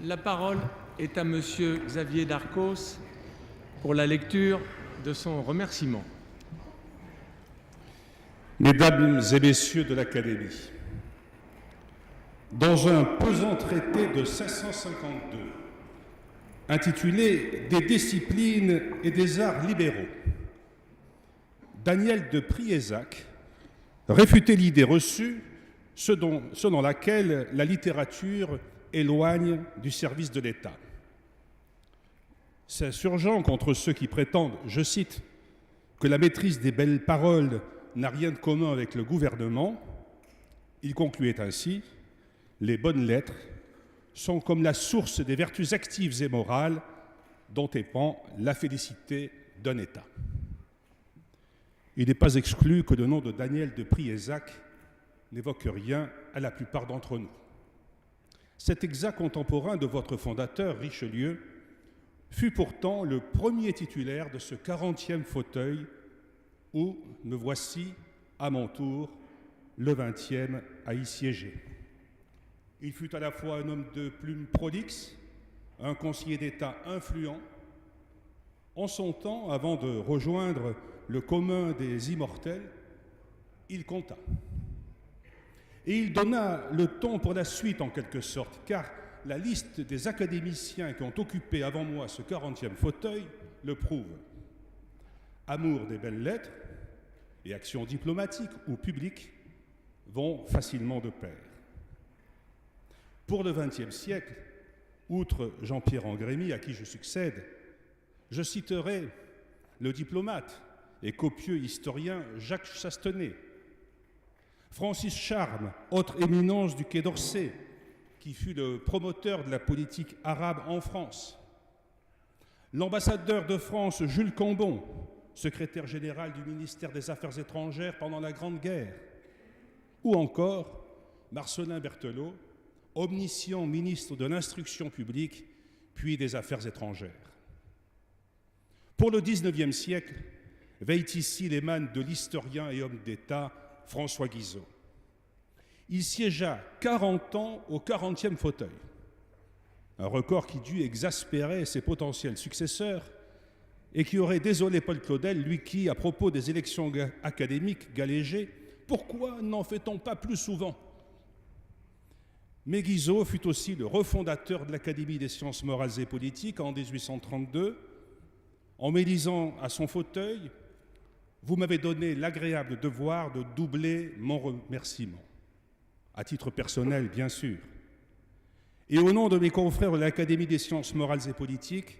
La parole est à Monsieur Xavier Darcos pour la lecture de son remerciement. Mesdames et messieurs de l'Académie, dans un pesant traité de 552 intitulé « Des disciplines et des arts libéraux », Daniel de Priézac réfutait l'idée reçue selon laquelle la littérature éloigne du service de l'État. S'insurgeant contre ceux qui prétendent, je cite, que la maîtrise des belles paroles n'a rien de commun avec le gouvernement, il concluait ainsi: les bonnes lettres sont comme la source des vertus actives et morales dont dépend la félicité d'un État. Il n'est pas exclu que le nom de Daniel de Priézac n'évoque rien à la plupart d'entre nous. Cet exact contemporain de votre fondateur, Richelieu, fut pourtant le premier titulaire de ce 40e fauteuil où me voici, à mon tour, le 20e à y siéger. Il fut à la fois un homme de plume prolixe, un conseiller d'État influent. En son temps, avant de rejoindre le commun des immortels, il compta. Et il donna le ton pour la suite en quelque sorte, car la liste des académiciens qui ont occupé avant moi ce 40e fauteuil le prouve. Amour des belles lettres et actions diplomatiques ou publiques vont facilement de pair. Pour le XXe siècle, outre Jean-Pierre Angrémy, à qui je succède, je citerai le diplomate et copieux historien Jacques Chastenay, Francis Charme, autre éminence du Quai d'Orsay, qui fut le promoteur de la politique arabe en France, l'ambassadeur de France Jules Cambon, secrétaire général du ministère des Affaires étrangères pendant la Grande Guerre, ou encore Marcellin Berthelot, omniscient ministre de l'Instruction publique, puis des Affaires étrangères. Pour le XIXe siècle, veillent ici les mânes de l'historien et homme d'État François Guizot. Il siégea 40 ans au 40e fauteuil, un record qui dut exaspérer ses potentiels successeurs et qui aurait désolé Paul Claudel, lui qui, à propos des élections académiques, galégeait « Pourquoi n'en fait-on pas plus souvent ?» Mais Guizot fut aussi le refondateur de l'Académie des sciences morales et politiques en 1832. En m'élisant à son fauteuil, vous m'avez donné l'agréable devoir de doubler mon remerciement, à titre personnel bien sûr, et au nom de mes confrères de l'Académie des sciences morales et politiques,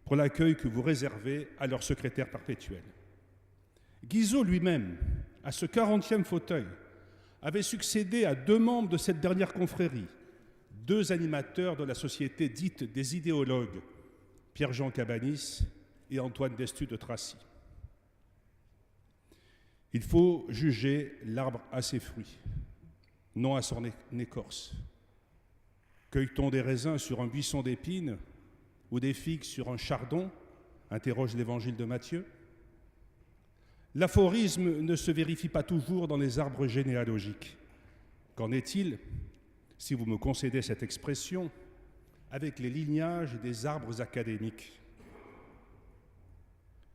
pour l'accueil que vous réservez à leur secrétaire perpétuel. Guizot lui-même, à ce 40e fauteuil, avait succédé à 2 membres de cette dernière confrérie, 2 animateurs de la société dite des idéologues, Pierre-Jean Cabanis et Antoine Destutt de Tracy. Il faut juger l'arbre à ses fruits, non à son écorce. Cueille-t-on des raisins sur un buisson d'épines ou des figues sur un chardon, interroge l'évangile de Matthieu. L'aphorisme ne se vérifie pas toujours dans les arbres généalogiques. Qu'en est-il, si vous me concédez cette expression, avec les lignages des arbres académiques?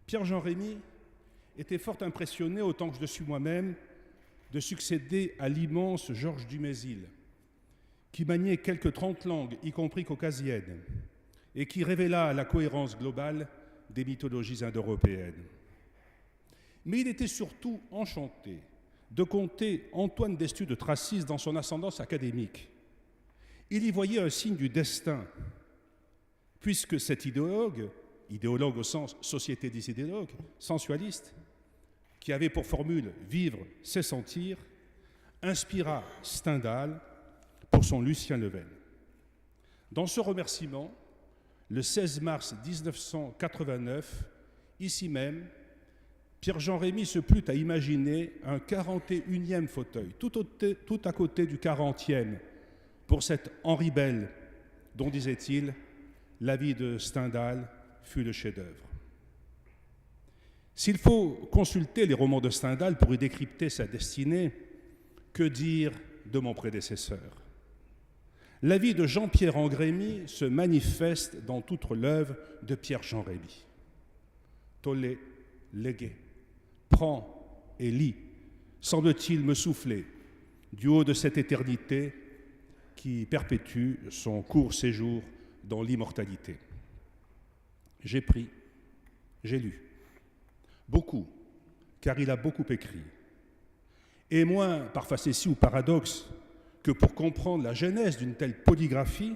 Pierre-Jean Rémy était fort impressionné, autant que je le suis moi-même, de succéder à l'immense Georges Dumézil, qui maniait quelques 30 langues, y compris caucasiennes, et qui révéla la cohérence globale des mythologies indo-européennes. Mais il était surtout enchanté de compter Antoine Destutt de Tracy dans son ascendance académique. Il y voyait un signe du destin, puisque cet idéologue au sens société des idéologues, sensualiste, qui avait pour formule « vivre, c'est sentir », inspira Stendhal pour son Lucien Levene. Dans ce remerciement, le 16 mars 1989, ici même, Pierre-Jean Rémy se plut à imaginer un 41e fauteuil, tout à côté du 40e, pour cet Henri Bell, dont, disait-il, la vie de Stendhal fut le chef-d'œuvre. S'il faut consulter les romans de Stendhal pour y décrypter sa destinée, que dire de mon prédécesseur? la vie de Jean-Pierre Angrémy se manifeste dans toute l'œuvre de Pierre-Jean Rémy. Tollé, légué, prends et lis, semble-t-il me souffler du haut de cette éternité qui perpétue son court séjour dans l'immortalité. J'ai pris, j'ai lu, beaucoup, car il a beaucoup écrit, et moins par facétie ou paradoxe que pour comprendre la genèse d'une telle polygraphie,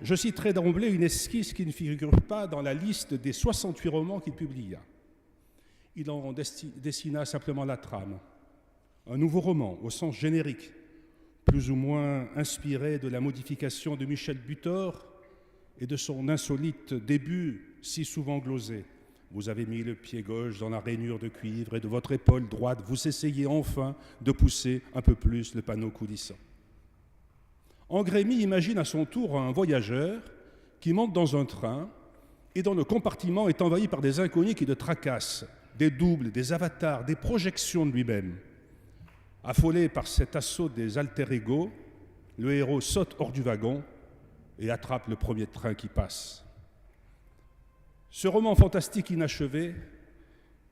je citerai d'emblée une esquisse qui ne figure pas dans la liste des 68 romans qu'il publia. Il en dessina simplement la trame, un nouveau roman au sens générique, plus ou moins inspiré de la modification de Michel Butor et de son insolite début si souvent glosé. Vous avez mis le pied gauche dans la rainure de cuivre et de votre épaule droite, vous essayez enfin de pousser un peu plus le panneau coulissant. Angrémy imagine à son tour un voyageur qui monte dans un train et dont le compartiment est envahi par des inconnus qui le tracassent, des doubles, des avatars, des projections de lui-même. Affolé par cet assaut des alter-ego, le héros saute hors du wagon et attrape le premier train qui passe. Ce roman fantastique inachevé,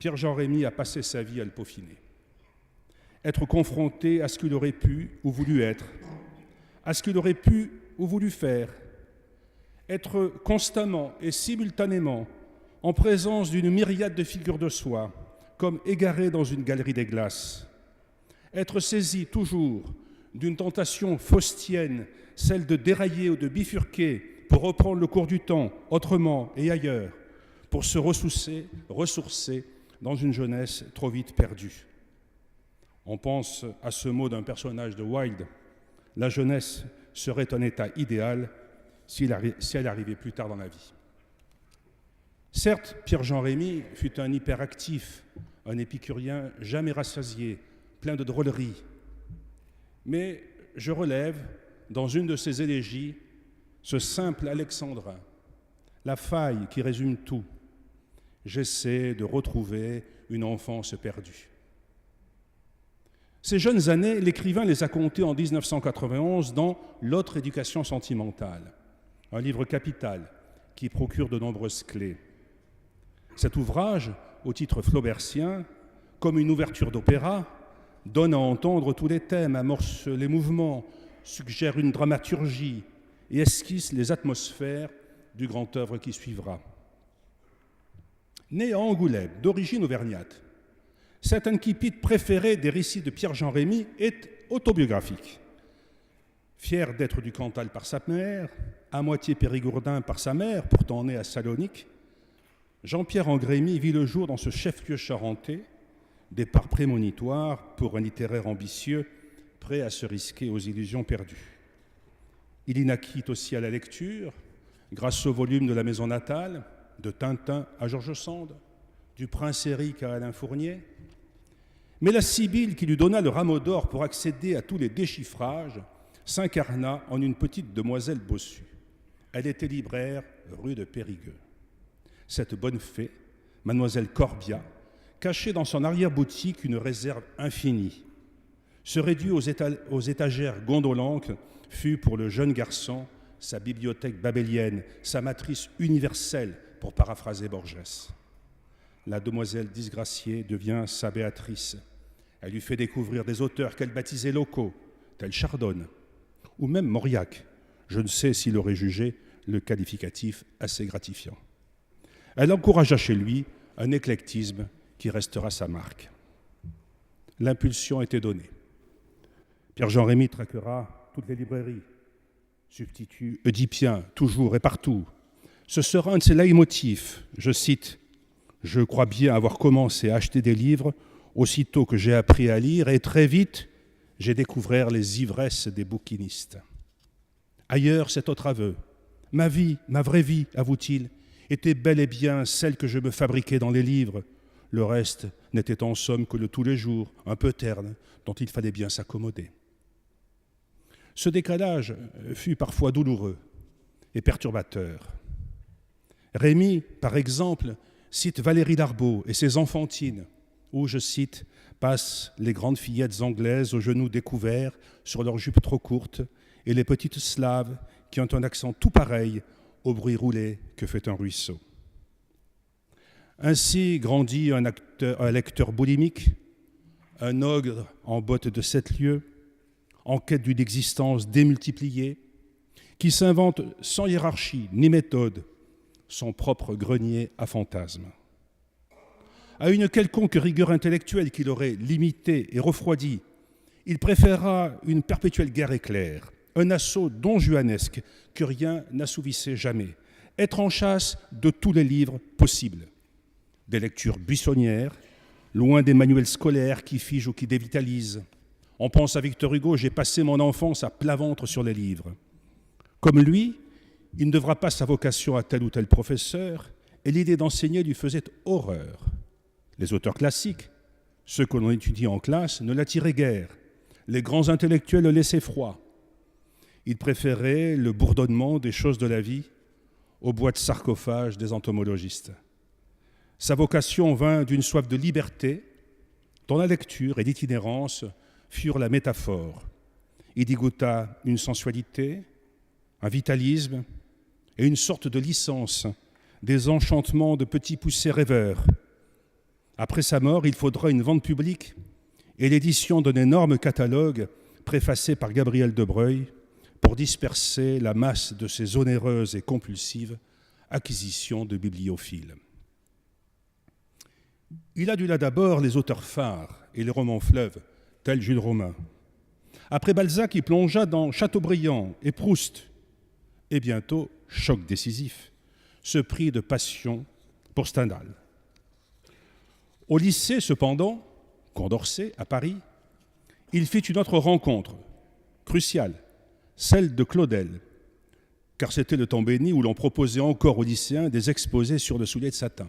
Pierre-Jean Rémy a passé sa vie à le peaufiner. Être confronté à ce qu'il aurait pu ou voulu être, à ce qu'il aurait pu ou voulu faire, être constamment et simultanément en présence d'une myriade de figures de soi, comme égaré dans une galerie des glaces, être saisi toujours d'une tentation faustienne, celle de dérailler ou de bifurquer pour reprendre le cours du temps autrement et ailleurs, pour se ressourcer dans une jeunesse trop vite perdue. On pense à ce mot d'un personnage de Wilde, la jeunesse serait un état idéal si elle arrivait plus tard dans la vie. Certes, Pierre-Jean Rémy fut un hyperactif, un épicurien jamais rassasié, plein de drôleries. Mais je relève, dans une de ses élégies, ce simple alexandrin, la faille qui résume tout. J'essaie de retrouver une enfance perdue. Ces jeunes années, l'écrivain les a comptées en 1991 dans L'autre éducation sentimentale, un livre capital qui procure de nombreuses clés. Cet ouvrage, au titre flaubertien, comme une ouverture d'opéra, donne à entendre tous les thèmes, amorce les mouvements, suggère une dramaturgie et esquisse les atmosphères du grand œuvre qui suivra. Né à Angoulême, d'origine auvergnate, cet incipit préféré des récits de Pierre-Jean Rémy est autobiographique. Fier d'être du Cantal par sa mère, à moitié périgourdin par sa mère, pourtant né à Salonique, Jean-Pierre Angrémy vit le jour dans ce chef-lieu charentais, départ prémonitoire pour un littéraire ambitieux, prêt à se risquer aux illusions perdues. Il y naquit aussi à la lecture, grâce au volume de la maison natale, de Tintin à George Sand, du Prince Éric à Alain Fournier. Mais la sibylle qui lui donna le rameau d'or pour accéder à tous les déchiffrages s'incarna en une petite demoiselle bossue. Elle était libraire rue de Périgueux. Cette bonne fée, mademoiselle Corbia, cachait dans son arrière-boutique une réserve infinie. Se réduit aux étagères gondolantes fut pour le jeune garçon sa bibliothèque babélienne, sa matrice universelle, pour paraphraser Borges. La demoiselle disgraciée devient sa Béatrice. Elle lui fait découvrir des auteurs qu'elle baptisait locaux, tels Chardonne, ou même Mauriac. Je ne sais s'il aurait jugé le qualificatif assez gratifiant. Elle encouragea chez lui un éclectisme qui restera sa marque. L'impulsion était donnée. Pierre-Jean Rémy traquera toutes les librairies, substitut oedipien, toujours et partout. Ce sera un de ses leitmotifs, je cite, « Je crois bien avoir commencé à acheter des livres aussitôt que j'ai appris à lire et très vite, j'ai découvert les ivresses des bouquinistes. » Ailleurs, cet autre aveu. « Ma vie, ma vraie vie, avoue-t-il, était bel et bien celle que je me fabriquais dans les livres. Le reste n'était en somme que le tous les jours, un peu terne, dont il fallait bien s'accommoder. » Ce décalage fut parfois douloureux et perturbateur. Rémy, par exemple, cite Valérie Darbaud et ses Enfantines, où, je cite, passent les grandes fillettes anglaises aux genoux découverts sur leurs jupes trop courtes et les petites slaves qui ont un accent tout pareil au bruit roulé que fait un ruisseau. Ainsi grandit un lecteur boulimique, un ogre en bottes de 7 lieues, en quête d'une existence démultipliée, qui s'invente sans hiérarchie ni méthode son propre grenier à fantasmes. À une quelconque rigueur intellectuelle qui l'aurait limité et refroidi, il préférera une perpétuelle guerre éclair, un assaut donjuanesque que rien n'assouvissait jamais, être en chasse de tous les livres possibles. Des lectures buissonnières, loin des manuels scolaires qui figent ou qui dévitalisent. On pense à Victor Hugo, j'ai passé mon enfance à plat ventre sur les livres. Comme lui, il ne devra pas sa vocation à tel ou tel professeur, et l'idée d'enseigner lui faisait horreur. Les auteurs classiques, ceux que l'on étudie en classe, ne l'attiraient guère. Les grands intellectuels le laissaient froid. Il préférait le bourdonnement des choses de la vie aux boîtes sarcophages des entomologistes. Sa vocation vint d'une soif de liberté, dont la lecture et l'itinérance furent la métaphore. Il y goûta une sensualité, un vitalisme et une sorte de licence, des enchantements de petits poussés rêveurs. Après sa mort, il faudra une vente publique et l'édition d'un énorme catalogue préfacé par Gabriel de Breuil pour disperser la masse de ces onéreuses et compulsives acquisitions de bibliophiles. Il adula d'abord les auteurs phares et les romans fleuves, tels Jules Romain. Après Balzac, il plongea dans Chateaubriand et Proust. Et bientôt, choc décisif, se prit de passion pour Stendhal. Au lycée, cependant, Condorcet, à Paris, il fit une autre rencontre, cruciale, celle de Claudel, car c'était le temps béni où l'on proposait encore aux lycéens des exposés sur le soulier de satin.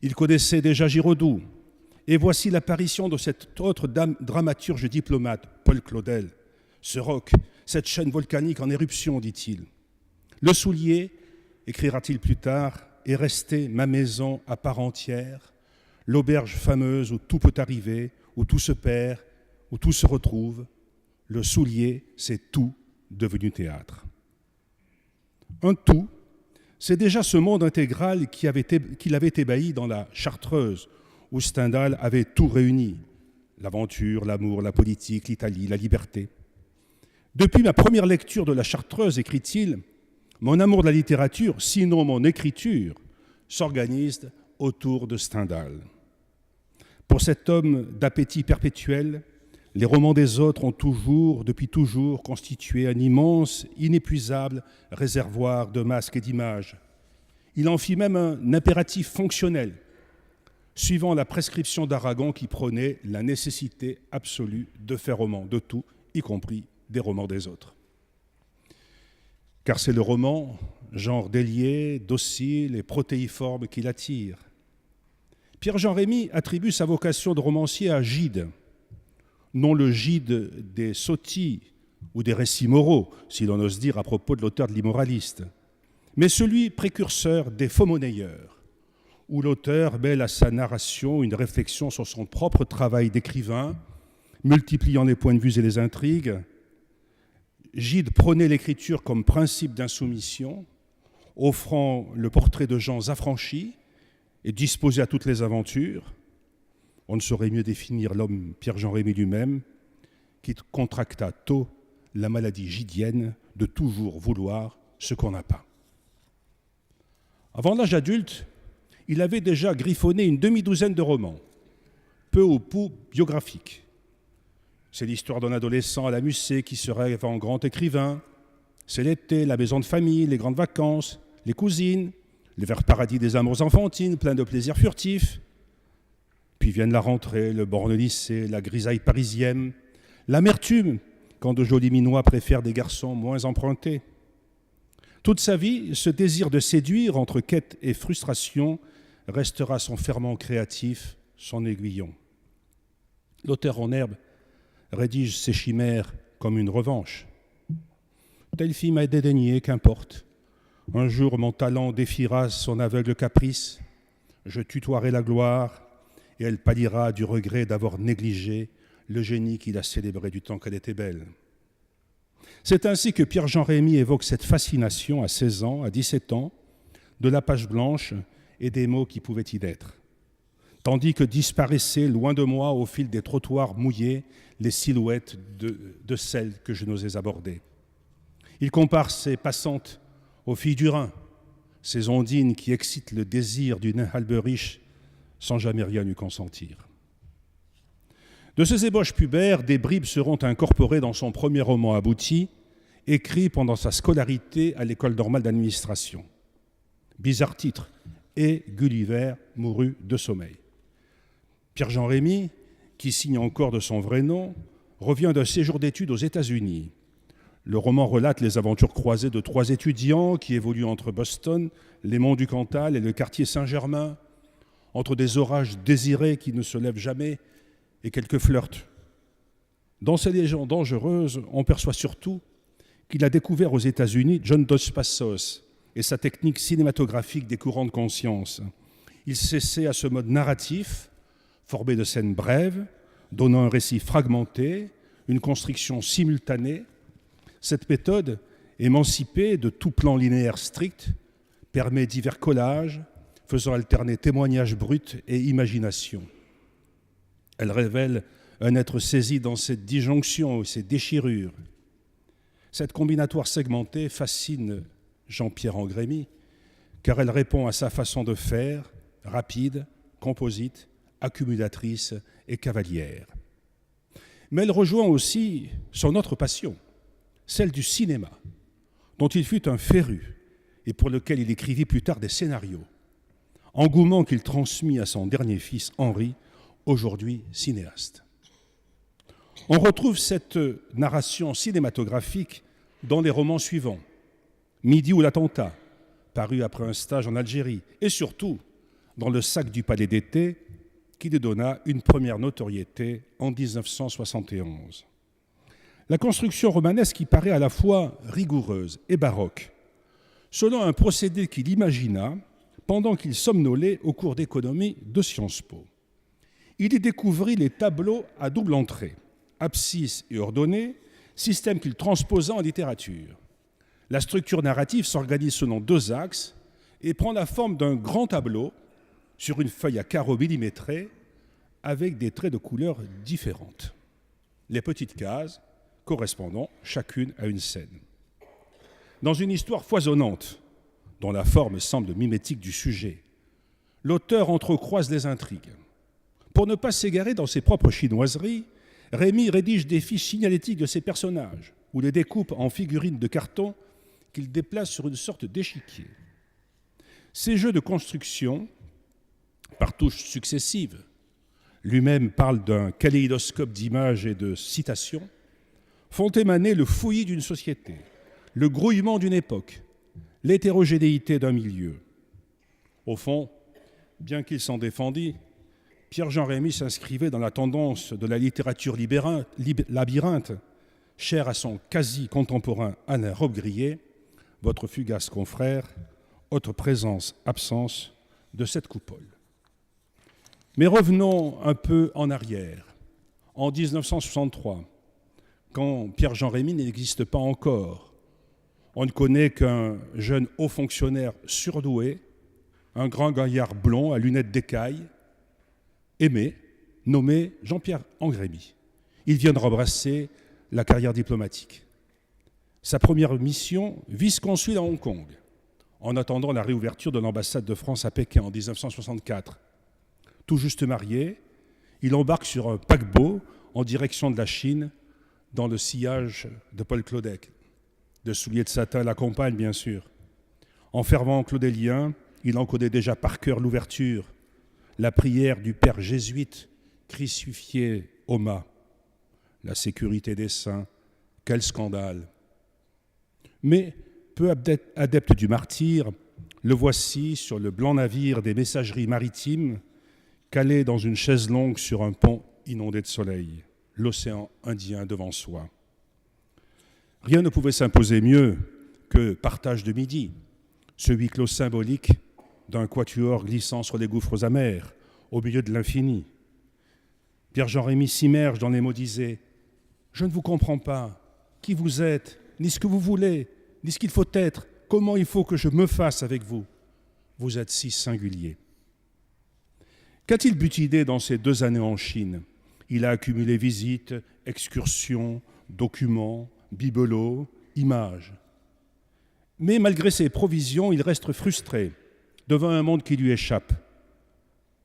Il connaissait déjà Giraudoux, et voici l'apparition de cet autre dramaturge diplomate, Paul Claudel. Ce roc, cette chaîne volcanique en éruption, dit-il. Le soulier, écrira-t-il plus tard, est resté ma maison à part entière, l'auberge fameuse où tout peut arriver, où tout se perd, où tout se retrouve. Le soulier, c'est tout devenu théâtre. Un tout, c'est déjà ce monde intégral qui l'avait ébahi dans la Chartreuse, où Stendhal avait tout réuni, l'aventure, l'amour, la politique, l'Italie, la liberté. Depuis ma première lecture de la Chartreuse, écrit-il, mon amour de la littérature, sinon mon écriture, s'organise autour de Stendhal. Pour cet homme d'appétit perpétuel, les romans des autres ont toujours, depuis toujours, constitué un immense, inépuisable réservoir de masques et d'images. Il en fit même un impératif fonctionnel, suivant la prescription d'Aragon qui prônait la nécessité absolue de faire roman, de tout, y compris des romans des autres. Car c'est le roman, genre délié, docile et protéiforme qui l'attire. Pierre-Jean Rémy attribue sa vocation de romancier à Gide, non le Gide des sottis ou des récits moraux, si l'on ose dire à propos de l'auteur de l'Immoraliste, mais celui précurseur des faux-monnayeurs, où l'auteur mêle à sa narration une réflexion sur son propre travail d'écrivain, multipliant les points de vue et les intrigues. Gide prônait l'écriture comme principe d'insoumission, offrant le portrait de gens affranchis et disposés à toutes les aventures. On ne saurait mieux définir l'homme Pierre-Jean Rémy lui-même, qui contracta tôt la maladie gidienne de toujours vouloir ce qu'on n'a pas. Avant l'âge adulte, il avait déjà griffonné une demi-douzaine de romans, peu ou prou biographiques. C'est l'histoire d'un adolescent à la Musset qui se rêve en grand écrivain. C'est l'été, la maison de famille, les grandes vacances, les cousines, les verts paradis des amours enfantines, pleins de plaisirs furtifs. Puis viennent la rentrée, le borne lycée, la grisaille parisienne, l'amertume quand de jolis minois préfèrent des garçons moins empruntés. Toute sa vie, ce désir de séduire entre quête et frustration restera son ferment créatif, son aiguillon. L'auteur en herbe rédige ses chimères comme une revanche. Telle fille m'a dédaigné, qu'importe. Un jour, mon talent défiera son aveugle caprice. Je tutoierai la gloire et elle pâlira du regret d'avoir négligé le génie qu'il a célébré du temps qu'elle était belle. C'est ainsi que Pierre-Jean Rémy évoque cette fascination à 16 ans, à 17 ans, de la page blanche et des mots qui pouvaient y naître. Tandis que disparaissaient loin de moi au fil des trottoirs mouillés les silhouettes de celles que je n'osais aborder. Il compare ces passantes aux filles du Rhin, ces ondines qui excitent le désir d'une Alberich sans jamais rien y consentir. De ces ébauches pubères, des bribes seront incorporées dans son premier roman abouti, écrit pendant sa scolarité à l'École normale d'administration. Bizarre titre, et Gulliver mourut de sommeil. Pierre-Jean Rémy, qui signe encore de son vrai nom, revient d'un séjour d'études aux États-Unis. Le roman relate les aventures croisées de 3 étudiants qui évoluent entre Boston, les monts du Cantal et le quartier Saint-Germain, entre des orages désirés qui ne se lèvent jamais et quelques flirts. Dans ces légendes dangereuses, on perçoit surtout qu'il a découvert aux États-Unis John Dos Passos et sa technique cinématographique des courants de conscience. Il s'essaie à ce mode narratif, formé de scènes brèves, donnant un récit fragmenté, une construction simultanée. Cette méthode, émancipée de tout plan linéaire strict, permet divers collages, faisant alterner témoignage brut et imagination. Elle révèle un être saisi dans cette disjonction et ces déchirures. Cette combinatoire segmentée fascine Jean-Pierre Angrémy, car elle répond à sa façon de faire, rapide, composite, accumulatrice et cavalière. Mais elle rejoint aussi son autre passion, celle du cinéma, dont il fut un féru et pour lequel il écrivit plus tard des scénarios. Engouement qu'il transmit à son dernier fils, Henri, aujourd'hui cinéaste. On retrouve cette narration cinématographique dans les romans suivants. Midi ou l'attentat, paru après un stage en Algérie, et surtout dans Le sac du palais d'été, qui lui donna une première notoriété en 1971. La construction romanesque y paraît à la fois rigoureuse et baroque, selon un procédé qu'il imagina pendant qu'il somnolait au cours d'économie de Sciences Po. Il y découvrit les tableaux à double entrée, abscisse et ordonnée, système qu'il transposa en littérature. La structure narrative s'organise selon 2 axes et prend la forme d'un grand tableau sur une feuille à carreaux millimétrés avec des traits de couleurs différentes. Les petites cases correspondant chacune à une scène. Dans une histoire foisonnante, dont la forme semble mimétique du sujet, l'auteur entrecroise les intrigues. Pour ne pas s'égarer dans ses propres chinoiseries, Rémy rédige des fiches signalétiques de ses personnages ou les découpe en figurines de carton qu'il déplace sur une sorte d'échiquier. Ces jeux de construction, par touches successives, lui-même parle d'un kaléidoscope d'images et de citations, font émaner le fouillis d'une société, le grouillement d'une époque, l'hétérogénéité d'un milieu. Au fond, bien qu'il s'en défendît, Pierre-Jean Rémy s'inscrivait dans la tendance de la littérature labyrinthe, chère à son quasi-contemporain Alain Robbe-Grillet, votre fugace confrère, autre présence-absence de cette coupole. Mais revenons un peu en arrière, en 1963, quand Pierre-Jean Rémy n'existe pas encore. On ne connaît qu'un jeune haut fonctionnaire surdoué, un grand gaillard blond à lunettes d'écaille, aimé, nommé Jean-Pierre Angrémy. Il vient de rembrasser la carrière diplomatique. Sa première mission, vice-consul à Hong Kong, en attendant la réouverture de l'ambassade de France à Pékin en 1964. Tout juste marié, il embarque sur un paquebot en direction de la Chine, dans le sillage de Paul Claudec. De souliers de satin l'accompagnent, bien sûr. En fervent claudélien, il en connaît déjà par cœur l'ouverture, la prière du père jésuite crucifié au mât. La sécurité des saints, quel scandale. Mais, peu adepte du martyre, le voici sur le blanc navire des messageries maritimes, calé dans une chaise longue sur un pont inondé de soleil, l'océan Indien devant soi. Rien ne pouvait s'imposer mieux que Partage de midi, ce huis clos symbolique d'un quatuor glissant sur les gouffres amers, au milieu de l'infini. Pierre-Jean Rémy s'immerge dans les mots disés. « Je ne vous comprends pas. Qui vous êtes ? ni ce que vous voulez, ni ce qu'il faut être, comment il faut que je me fasse avec vous. Vous êtes si singulier. Qu'a-t-il butiné dans ces 2 années en Chine? Il a accumulé visites, excursions, documents, bibelots, images. Mais malgré ses provisions, il reste frustré devant un monde qui lui échappe.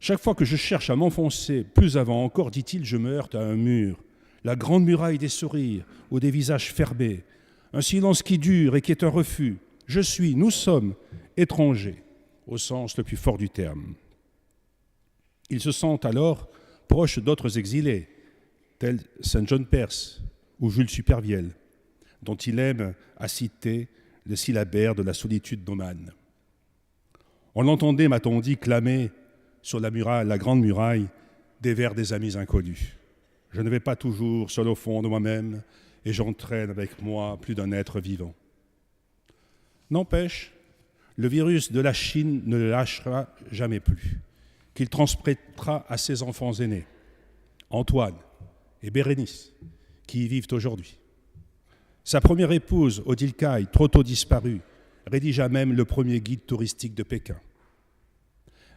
Chaque fois que je cherche à m'enfoncer plus avant encore, dit-il, je me heurte à un mur. La grande muraille des sourires ou des visages fermés. Un silence qui dure et qui est un refus. Je suis, nous sommes étrangers, au sens le plus fort du terme. Il se sent alors proche d'autres exilés, tels Saint John Perse ou Jules Supervielle, dont il aime à citer le syllabaire de la solitude nomade. On l'entendait, m'a-t-on dit, clamer sur la grande muraille, des vers des amis inconnus. Je ne vais pas toujours seul au fond de moi-même, et j'entraîne avec moi plus d'un être vivant. N'empêche, le virus de la Chine ne le lâchera jamais plus, qu'il transmettra à ses enfants aînés, Antoine et Bérénice, qui y vivent aujourd'hui. Sa première épouse, Odile Cai, trop tôt disparue, rédigea même le premier guide touristique de Pékin.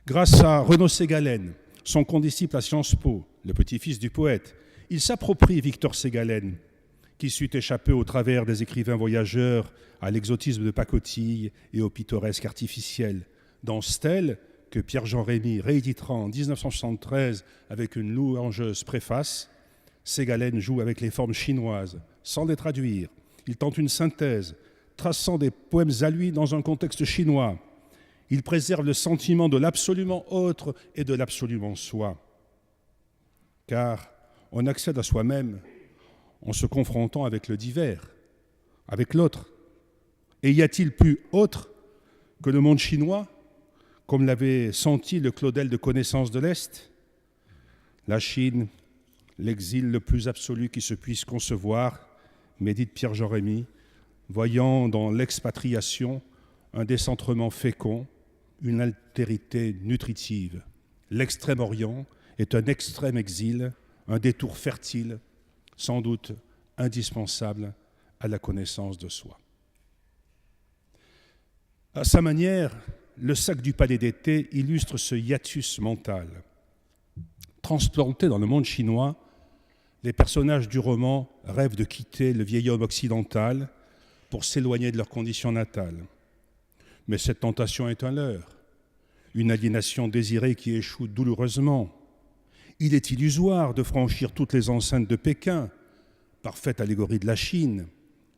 Grâce à Renaud Ségalen, son condisciple à Sciences Po, le petit-fils du poète, il s'approprie Victor Ségalen, qui sut échapper au travers des écrivains voyageurs à l'exotisme de pacotille et au pittoresque artificiel. Dans Stèle, que Pierre-Jean Rémy rééditera en 1973 avec une louangeuse préface, Ségalen joue avec les formes chinoises, sans les traduire. Il tente une synthèse, traçant des poèmes à lui dans un contexte chinois. Il préserve le sentiment de l'absolument autre et de l'absolument soi. Car on accède à soi-même en se confrontant avec le divers, avec l'autre. Et y a-t-il plus autre que le monde chinois, comme l'avait senti le Claudel de connaissance de l'Est? La Chine, l'exil le plus absolu qui se puisse concevoir, médite Pierre-Jean Rémy, voyant dans l'expatriation un décentrement fécond, une altérité nutritive. L'Extrême-Orient est un extrême exil, un détour fertile, sans doute indispensable à la connaissance de soi. À sa manière, le sac du palais d'été illustre ce hiatus mental. Transplantés dans le monde chinois, les personnages du roman rêvent de quitter le vieil homme occidental pour s'éloigner de leur condition natale. Mais cette tentation est un leurre, une aliénation désirée qui échoue douloureusement. Il est illusoire de franchir toutes les enceintes de Pékin, parfaite allégorie de la Chine,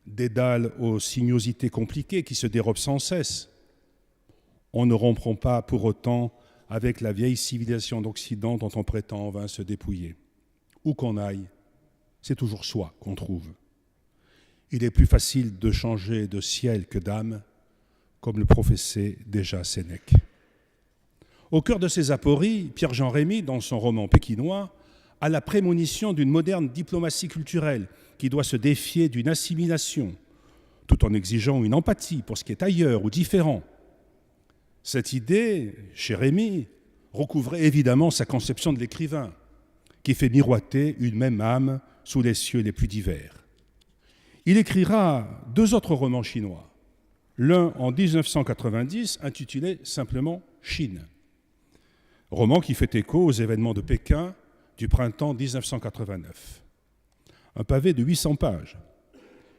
dédale aux sinuosités compliquées qui se dérobent sans cesse. On ne rompront pas pour autant avec la vieille civilisation d'Occident dont on prétend en vain se dépouiller. Où qu'on aille, c'est toujours soi qu'on trouve. Il est plus facile de changer de ciel que d'âme, comme le professait déjà Sénèque. Au cœur de ces apories, Pierre-Jean Rémy, dans son roman pékinois, a la prémonition d'une moderne diplomatie culturelle qui doit se défier d'une assimilation, tout en exigeant une empathie pour ce qui est ailleurs ou différent. Cette idée, chez Rémy, recouvrait évidemment sa conception de l'écrivain, qui fait miroiter une même âme sous les cieux les plus divers. Il écrira 2 autres romans chinois, l'un en 1990 intitulé simplement Chine, roman qui fait écho aux événements de Pékin du printemps 1989. Un pavé de 800 pages,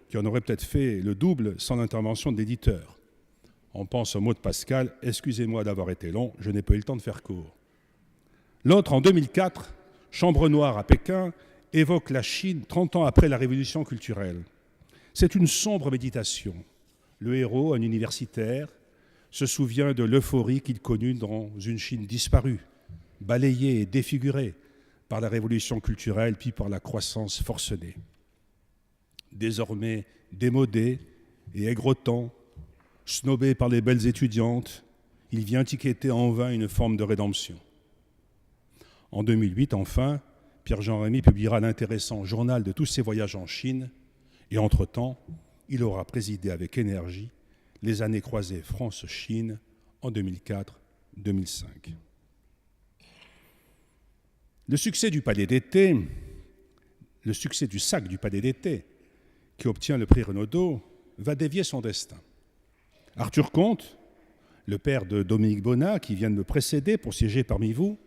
qui en aurait peut-être fait le double sans l'intervention de l'éditeur. On pense au mot de Pascal, « Excusez-moi d'avoir été long, je n'ai pas eu le temps de faire court ». L'autre, en 2004, Chambre noire à Pékin, évoque la Chine 30 ans après la révolution culturelle. C'est une sombre méditation. Le héros, un universitaire, se souvient de l'euphorie qu'il connut dans une Chine disparue, balayée et défigurée par la révolution culturelle puis par la croissance forcenée. Désormais démodé et aigretant, snobé par les belles étudiantes, il vient étiqueter en vain une forme de rédemption. En 2008, enfin, Pierre-Jean Rémy publiera l'intéressant journal de tous ses voyages en Chine, et entre-temps, il aura présidé avec énergie les années croisées France-Chine en 2004-2005. Le succès du Palais d'été, le succès du sac du Palais d'été, qui obtient le prix Renaudot, va dévier son destin. Arthur Comte, le père de Dominique Bonnat, qui vient de me précéder pour siéger parmi vous,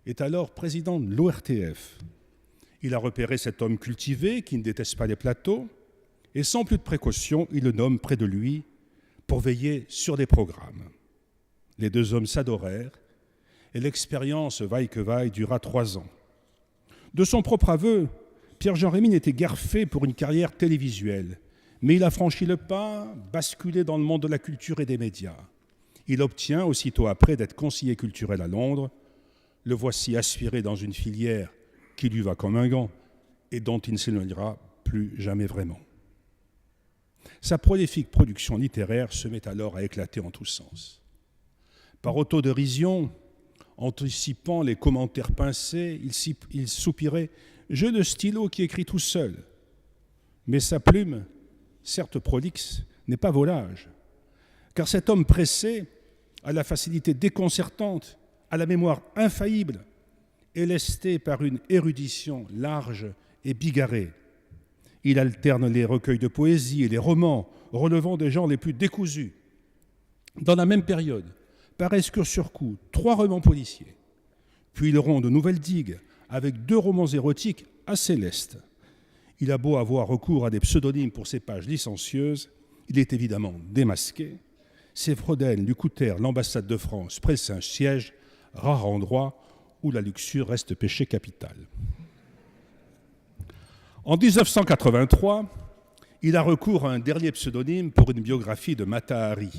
est alors président de l'ORTF. Il a repéré cet homme cultivé qui ne déteste pas les plateaux et sans plus de précaution, il le nomme près de lui pour veiller sur les programmes. Les deux hommes s'adorèrent et l'expérience vaille que vaille dura 3 ans. De son propre aveu, Pierre-Jean Rémy n'était guère fait pour une carrière télévisuelle, mais il a franchi le pas, basculé dans le monde de la culture et des médias. Il obtient, aussitôt après d'être conseiller culturel à Londres, le voici aspiré dans une filière qui lui va comme un gant et dont il ne s'éloignera plus jamais vraiment. Sa prolifique production littéraire se met alors à éclater en tous sens. Par autodérision, anticipant les commentaires pincés, il soupirait « J'ai le stylo qui écrit tout seul ». Mais sa plume, certes prolixe, n'est pas volage. Car cet homme pressé a la facilité déconcertante, a la mémoire infaillible, est lesté par une érudition large et bigarrée. Il alterne les recueils de poésie et les romans relevant des genres les plus décousus. Dans la même période, paraissent coup sur coup 3 romans policiers. Puis il rompt de nouvelles digues avec 2 romans érotiques assez lestes. Il a beau avoir recours à des pseudonymes pour ses pages licencieuses, il est évidemment démasqué. Ses Freuden lui coûtèrent l'ambassade de France près le Saint-Siège, rare endroit où la luxure reste péché capital. En 1983, il a recours à un dernier pseudonyme pour une biographie de Mata Hari.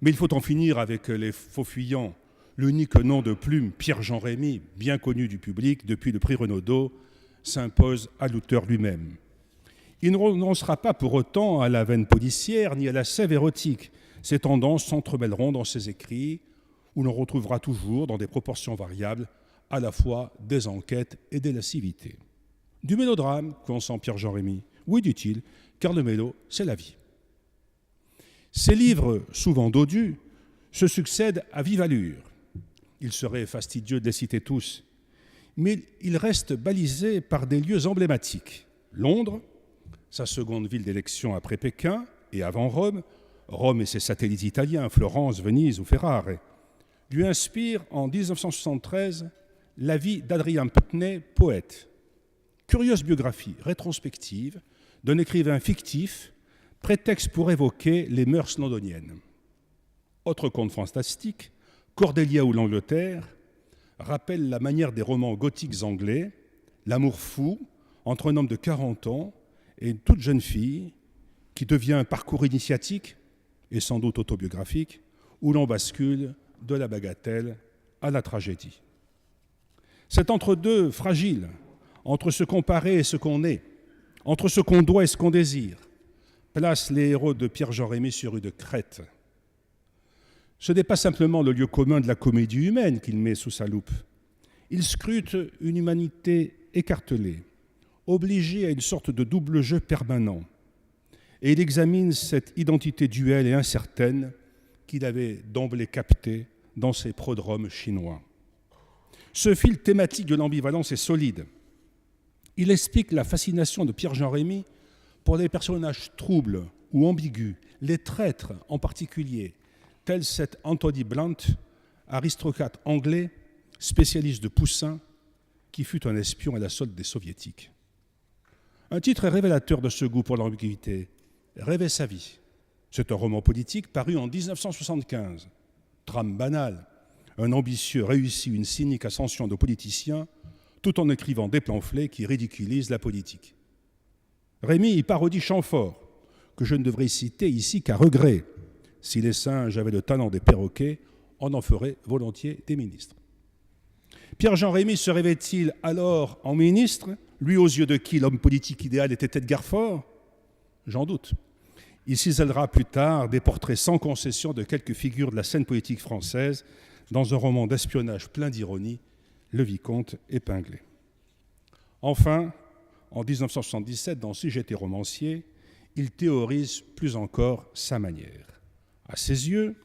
Mais il faut en finir avec les faux fuyants. L'unique nom de plume, Pierre-Jean Rémy, bien connu du public depuis le prix Renaudot, s'impose à l'auteur lui-même. Il ne renoncera pas pour autant à la veine policière ni à la sève érotique. Ces tendances s'entremêleront dans ses écrits, où l'on retrouvera toujours, dans des proportions variables, à la fois des enquêtes et des lascivités. Du mélodrame, consent Pierre-Jean Rémy. Oui, dit-il, car le mélo, c'est la vie. Ces livres, souvent dodus, se succèdent à vive allure. Il serait fastidieux de les citer tous, mais ils restent balisés par des lieux emblématiques. Londres, sa seconde ville d'élection après Pékin et avant Rome, Rome et ses satellites italiens, Florence, Venise ou Ferrare, lui inspirent en 1973 la vie d'Adrien Putney, poète. Curieuse biographie rétrospective d'un écrivain fictif, prétexte pour évoquer les mœurs londoniennes. Autre conte fantastique, Cordelia ou l'Angleterre, rappelle la manière des romans gothiques anglais, l'amour fou entre un homme de 40 ans et une toute jeune fille qui devient un parcours initiatique et sans doute autobiographique où l'on bascule de la bagatelle à la tragédie. Cet entre-deux fragile, entre ce qu'on paraît et ce qu'on est, entre ce qu'on doit et ce qu'on désire, place les héros de Pierre-Jean Rémy sur une crête. Ce n'est pas simplement le lieu commun de la comédie humaine qu'il met sous sa loupe. Il scrute une humanité écartelée, obligée à une sorte de double jeu permanent. Et il examine cette identité duelle et incertaine qu'il avait d'emblée captée dans ses prodromes chinois. Ce fil thématique de l'ambivalence est solide. Il explique la fascination de Pierre-Jean Rémy pour les personnages troubles ou ambigus, les traîtres en particulier, tel cet Anthony Blunt, aristocrate anglais, spécialiste de Poussin, qui fut un espion à la solde des soviétiques. Un titre est révélateur de ce goût pour l'ambiguïté, Rêver sa vie. C'est un roman politique paru en 1975. Trame banale, un ambitieux réussit une cynique ascension de politicien tout en écrivant des pamphlets qui ridiculisent la politique. Rémy y parodie Chamfort, que je ne devrais citer ici qu'à regret. Si les singes avaient le talent des perroquets, on en ferait volontiers des ministres. Pierre-Jean Rémy se rêvait-il alors en ministre, lui aux yeux de qui l'homme politique idéal était Edgar Faure ? J'en doute. Il cisèlera plus tard des portraits sans concession de quelques figures de la scène politique française dans un roman d'espionnage plein d'ironie, Le Vicomte épinglé. Enfin, en 1977, dans Si j'étais romancier, il théorise plus encore sa manière. À ses yeux,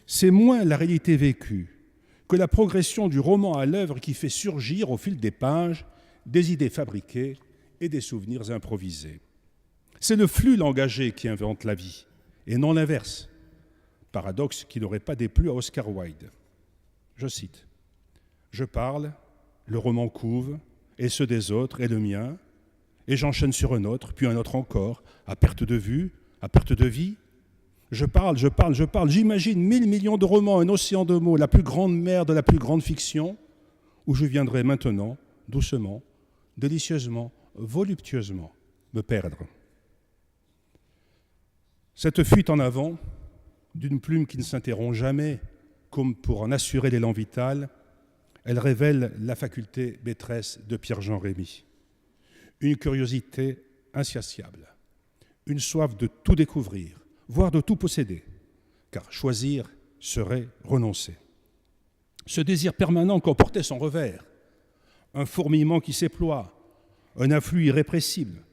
c'est moins la réalité vécue que la progression du roman à l'œuvre qui fait surgir au fil des pages des idées fabriquées et des souvenirs improvisés. C'est le flux langagier qui invente la vie, et non l'inverse. Paradoxe qui n'aurait pas déplu à Oscar Wilde. Je cite. « Je parle, le roman couve, et ceux des autres, et le mien, et j'enchaîne sur un autre, puis un autre encore, à perte de vue, à perte de vie. Je parle, j'imagine 1000 millions de romans, un océan de mots, la plus grande mer de la plus grande fiction, où je viendrai maintenant, doucement, délicieusement, voluptueusement, me perdre. » Cette fuite en avant, d'une plume qui ne s'interrompt jamais, comme pour en assurer l'élan vital, elle révèle la faculté maîtresse de Pierre-Jean Rémy. Une curiosité insatiable, une soif de tout découvrir, voire de tout posséder, car choisir serait renoncer. Ce désir permanent qu'emportait son revers, un fourmillement qui s'éploie, un afflux irrépressible.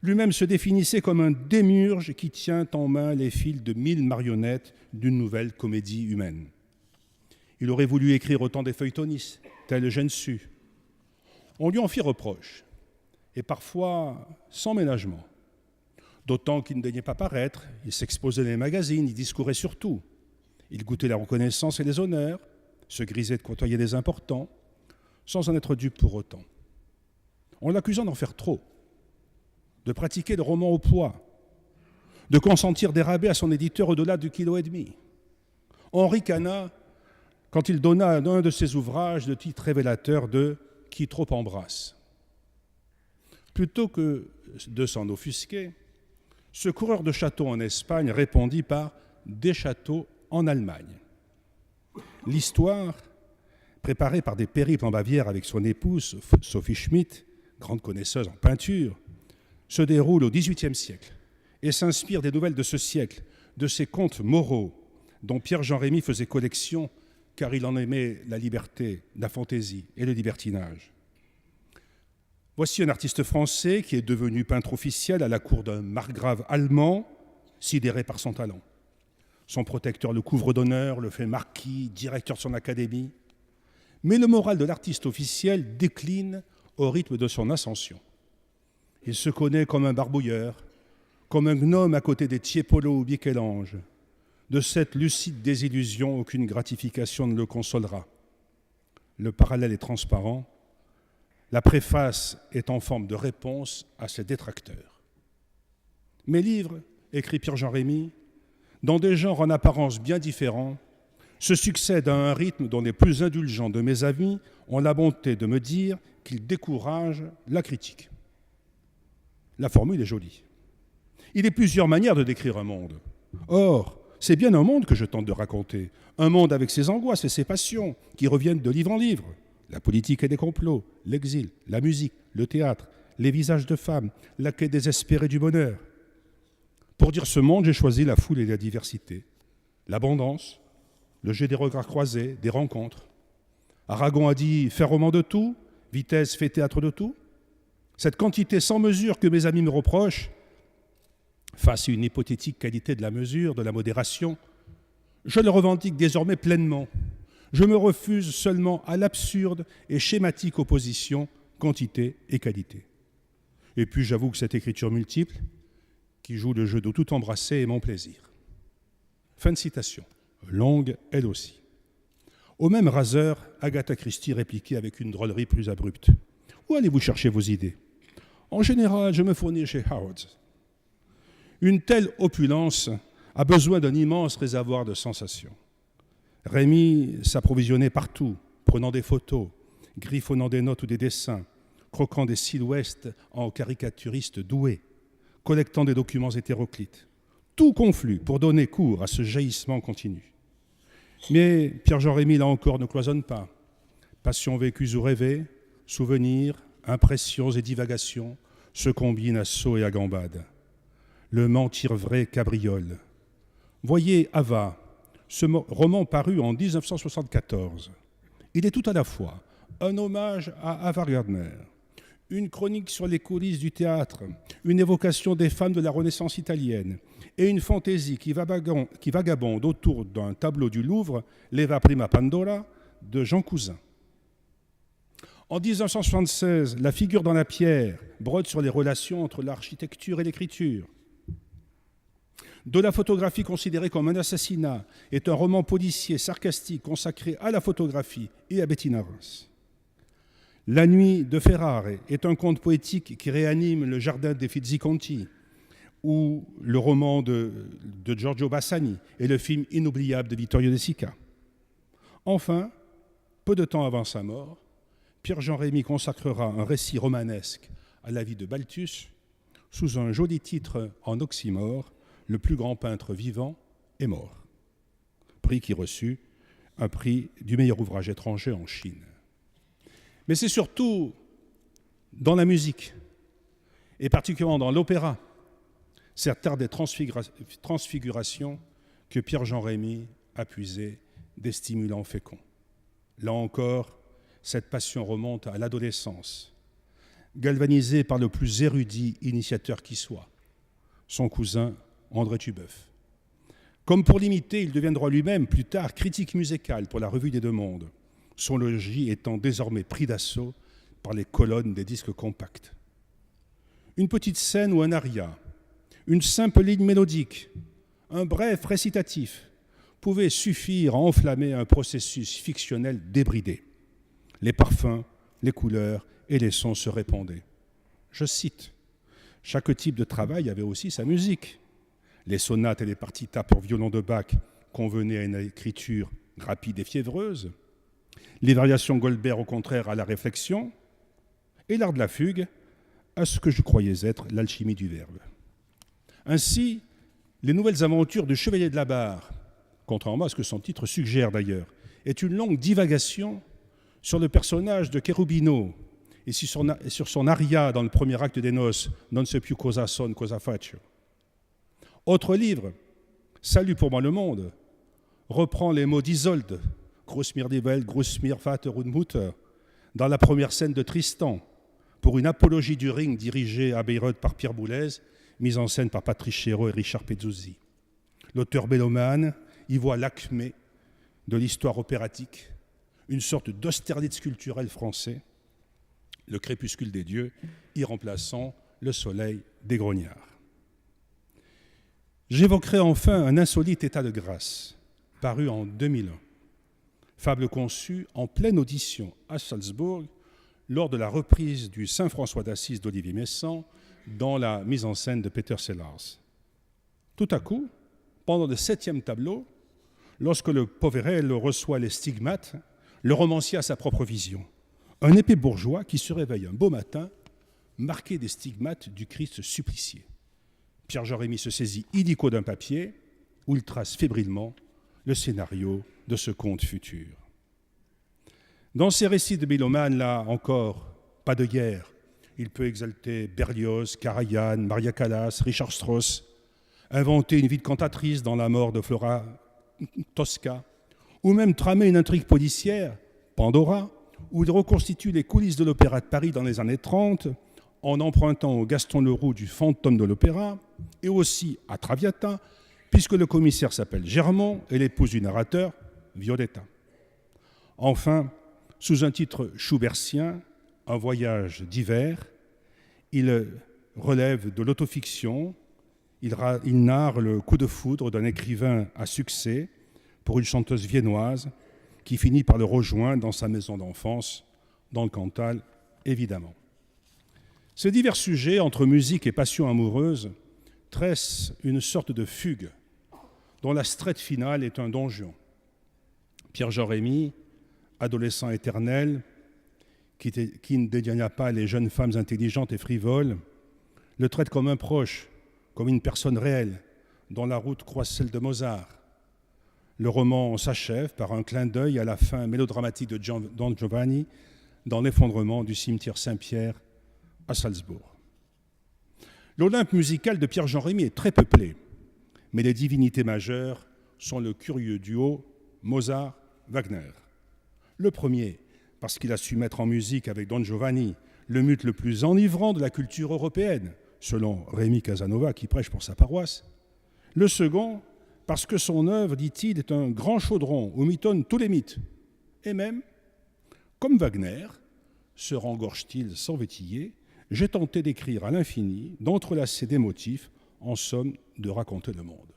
Lui-même se définissait comme un démiurge qui tient en main les fils de 1000 marionnettes d'une nouvelle comédie humaine. Il aurait voulu écrire autant des feuilletonistes, tel Eugène Sue. On lui en fit reproche, et parfois sans ménagement. D'autant qu'il ne daignait pas paraître, il s'exposait dans les magazines, il discourait sur tout. Il goûtait la reconnaissance et les honneurs, se grisait de côtoyer des importants, sans en être dupe pour autant. On l'accusant d'en faire trop, de pratiquer le roman au poids, de consentir des rabais à son éditeur au-delà du kilo et demi. On ricana quand il donna à un de ses ouvrages le titre révélateur de « Qui trop embrasse ». Plutôt que de s'en offusquer, ce coureur de châteaux en Espagne répondit par « des châteaux en Allemagne ». L'histoire, préparée par des périples en Bavière avec son épouse, Sophie Schmidt, grande connaisseuse en peinture, se déroule au XVIIIe siècle et s'inspire des nouvelles de ce siècle, de ces contes moraux dont Pierre-Jean Rémy faisait collection car il en aimait la liberté, la fantaisie et le libertinage. Voici un artiste français qui est devenu peintre officiel à la cour d'un margrave allemand, sidéré par son talent. Son protecteur le couvre d'honneur, le fait marquis, directeur de son académie. Mais le moral de l'artiste officiel décline au rythme de son ascension. Il se connaît comme un barbouilleur, comme un gnome à côté des Tiepolo ou Michel-Ange. De cette lucide désillusion, aucune gratification ne le consolera. Le parallèle est transparent. La préface est en forme de réponse à ses détracteurs. Mes livres, écrit Pierre-Jean Rémy, dans des genres en apparence bien différents, se succèdent à un rythme dont les plus indulgents de mes amis ont la bonté de me dire qu'il décourage la critique. La formule est jolie. Il y a plusieurs manières de décrire un monde. Or, c'est bien un monde que je tente de raconter, un monde avec ses angoisses et ses passions qui reviennent de livre en livre. La politique et des complots, l'exil, la musique, le théâtre, les visages de femmes, la quête désespérée du bonheur. Pour dire ce monde, j'ai choisi la foule et la diversité, l'abondance, le jeu des regards croisés, des rencontres. Aragon a dit « faire roman de tout », Vitesse fait théâtre de tout. Cette quantité sans mesure que mes amis me reprochent, face à une hypothétique qualité de la mesure, de la modération, je le revendique désormais pleinement. Je me refuse seulement à l'absurde et schématique opposition quantité et qualité. Et puis j'avoue que cette écriture multiple, qui joue le jeu de tout embrasser, est mon plaisir. Fin de citation, longue elle aussi. Au même raseur, Agatha Christie répliquait avec une drôlerie plus abrupte. Où allez-vous chercher vos idées ? En général, je me fournis chez Howard's. Une telle opulence a besoin d'un immense réservoir de sensations. Rémy s'approvisionnait partout, prenant des photos, griffonnant des notes ou des dessins, croquant des silhouettes en caricaturiste doué, collectant des documents hétéroclites. Tout conflue pour donner cours à ce jaillissement continu. Mais Pierre-Jean Rémy, là encore, ne cloisonne pas. Passions vécues ou rêvées, souvenirs, impressions et divagations se combinent à sauts et à gambades. Le mentir vrai cabriole. Voyez Ava, ce roman paru en 1974. Il est tout à la fois un hommage à Ava Gardner, une chronique sur les coulisses du théâtre, une évocation des femmes de la Renaissance italienne et une fantaisie qui vagabonde autour d'un tableau du Louvre, l'Eva Prima Pandora, de Jean Cousin. En 1976, La figure dans la pierre brode sur les relations entre l'architecture et l'écriture. De la photographie considérée comme un assassinat est un roman policier sarcastique consacré à la photographie et à Bettina Reims. La nuit de Ferrare est un conte poétique qui réanime le jardin des Fizziconti, ou le roman de Giorgio Bassani et le film inoubliable de Vittorio De Sica. Enfin, peu de temps avant sa mort, Pierre-Jean Rémy consacrera un récit romanesque à la vie de Balthus sous un joli titre en oxymore, Le plus grand peintre vivant est mort. Prix qui reçut un prix du meilleur ouvrage étranger en Chine. Mais c'est surtout dans la musique, et particulièrement dans l'opéra, cet art des transfigurations que Pierre-Jean Rémy a puisé des stimulants féconds. Là encore, cette passion remonte à l'adolescence, galvanisée par le plus érudit initiateur qui soit, son cousin André Tubeuf. Comme pour l'imiter, il deviendra lui-même plus tard critique musical pour la Revue des Deux Mondes, son logis étant désormais pris d'assaut par les colonnes des disques compacts. Une petite scène ou un aria, une simple ligne mélodique, un bref récitatif pouvaient suffire à enflammer un processus fictionnel débridé. Les parfums, les couleurs et les sons se répondaient. Je cite, « Chaque type de travail avait aussi sa musique. Les sonates et les partitas pour violon de Bach convenaient à une écriture rapide et fiévreuse. Les variations Goldberg, au contraire, à la réflexion. Et l'art de la fugue, à ce que je croyais être l'alchimie du verbe. » Ainsi, les nouvelles aventures du Chevalier de la Barre, contrairement à ce que son titre suggère d'ailleurs, est une longue divagation sur le personnage de Cherubino et sur son aria dans le premier acte des noces, Non so più cosa son, cosa faccio. Autre livre, Salut pour moi le monde, reprend les mots d'Isolde, Groß mir die Welt, groß mir Vater und Mutter, dans la première scène de Tristan, pour une apologie du ring dirigée à Bayreuth par Pierre Boulez, mise en scène par Patrice Chéreau et Richard Pezzuzzi. L'auteur mélomane y voit l'acmé de l'histoire opératique, une sorte d'Austerlitz culturel français, le crépuscule des dieux, y remplaçant le soleil des grognards. J'évoquerai enfin un insolite état de grâce, paru en 2001, fable conçue en pleine audition à Salzbourg lors de la reprise du Saint-François d'Assise d'Olivier Messant dans la mise en scène de Peter Sellars. Tout à coup, pendant le 7e tableau, lorsque le Poverello reçoit les stigmates, le romancier a sa propre vision. Un épais bourgeois qui se réveille un beau matin, marqué des stigmates du Christ supplicié. Pierre-Jean Rémy se saisit illico d'un papier où il trace fébrilement le scénario de ce conte futur. Dans ces récits de mélomane, là encore, pas de guerre. Il peut exalter Berlioz, Karajan, Maria Callas, Richard Strauss, inventer une vie de cantatrice dans la mort de Flora Tosca, ou même tramer une intrigue policière, Pandora, où il reconstitue les coulisses de l'Opéra de Paris dans les années 30, en empruntant au Gaston Leroux du fantôme de l'opéra, et aussi à Traviata, puisque le commissaire s'appelle Germont et l'épouse du narrateur, Violetta. Enfin, sous un titre schubertien, Un voyage d'hiver, il relève de l'autofiction, il narre le coup de foudre d'un écrivain à succès pour une chanteuse viennoise qui finit par le rejoindre dans sa maison d'enfance, dans le Cantal, évidemment. Ces divers sujets, entre musique et passion amoureuse, tressent une sorte de fugue dont la strette finale est un donjon. Pierre-Jean Rémy, adolescent éternel, qui ne dédaigna pas les jeunes femmes intelligentes et frivoles, le traite comme un proche, comme une personne réelle, dont la route croise celle de Mozart. Le roman s'achève par un clin d'œil à la fin mélodramatique de Don Giovanni dans l'effondrement du cimetière Saint-Pierre à Salzbourg. L'Olympe musical de Pierre-Jean Rémy est très peuplé, mais les divinités majeures sont le curieux duo Mozart-Wagner. Le premier, parce qu'il a su mettre en musique avec Don Giovanni le mythe le plus enivrant de la culture européenne, selon Rémy Casanova qui prêche pour sa paroisse. Le second, parce que son œuvre, dit-il, est un grand chaudron où mitonnent tous les mythes. Et même, comme Wagner, se rengorge-t-il sans vétiller, j'ai tenté d'écrire à l'infini, d'entrelacer des motifs, en somme, de raconter le monde.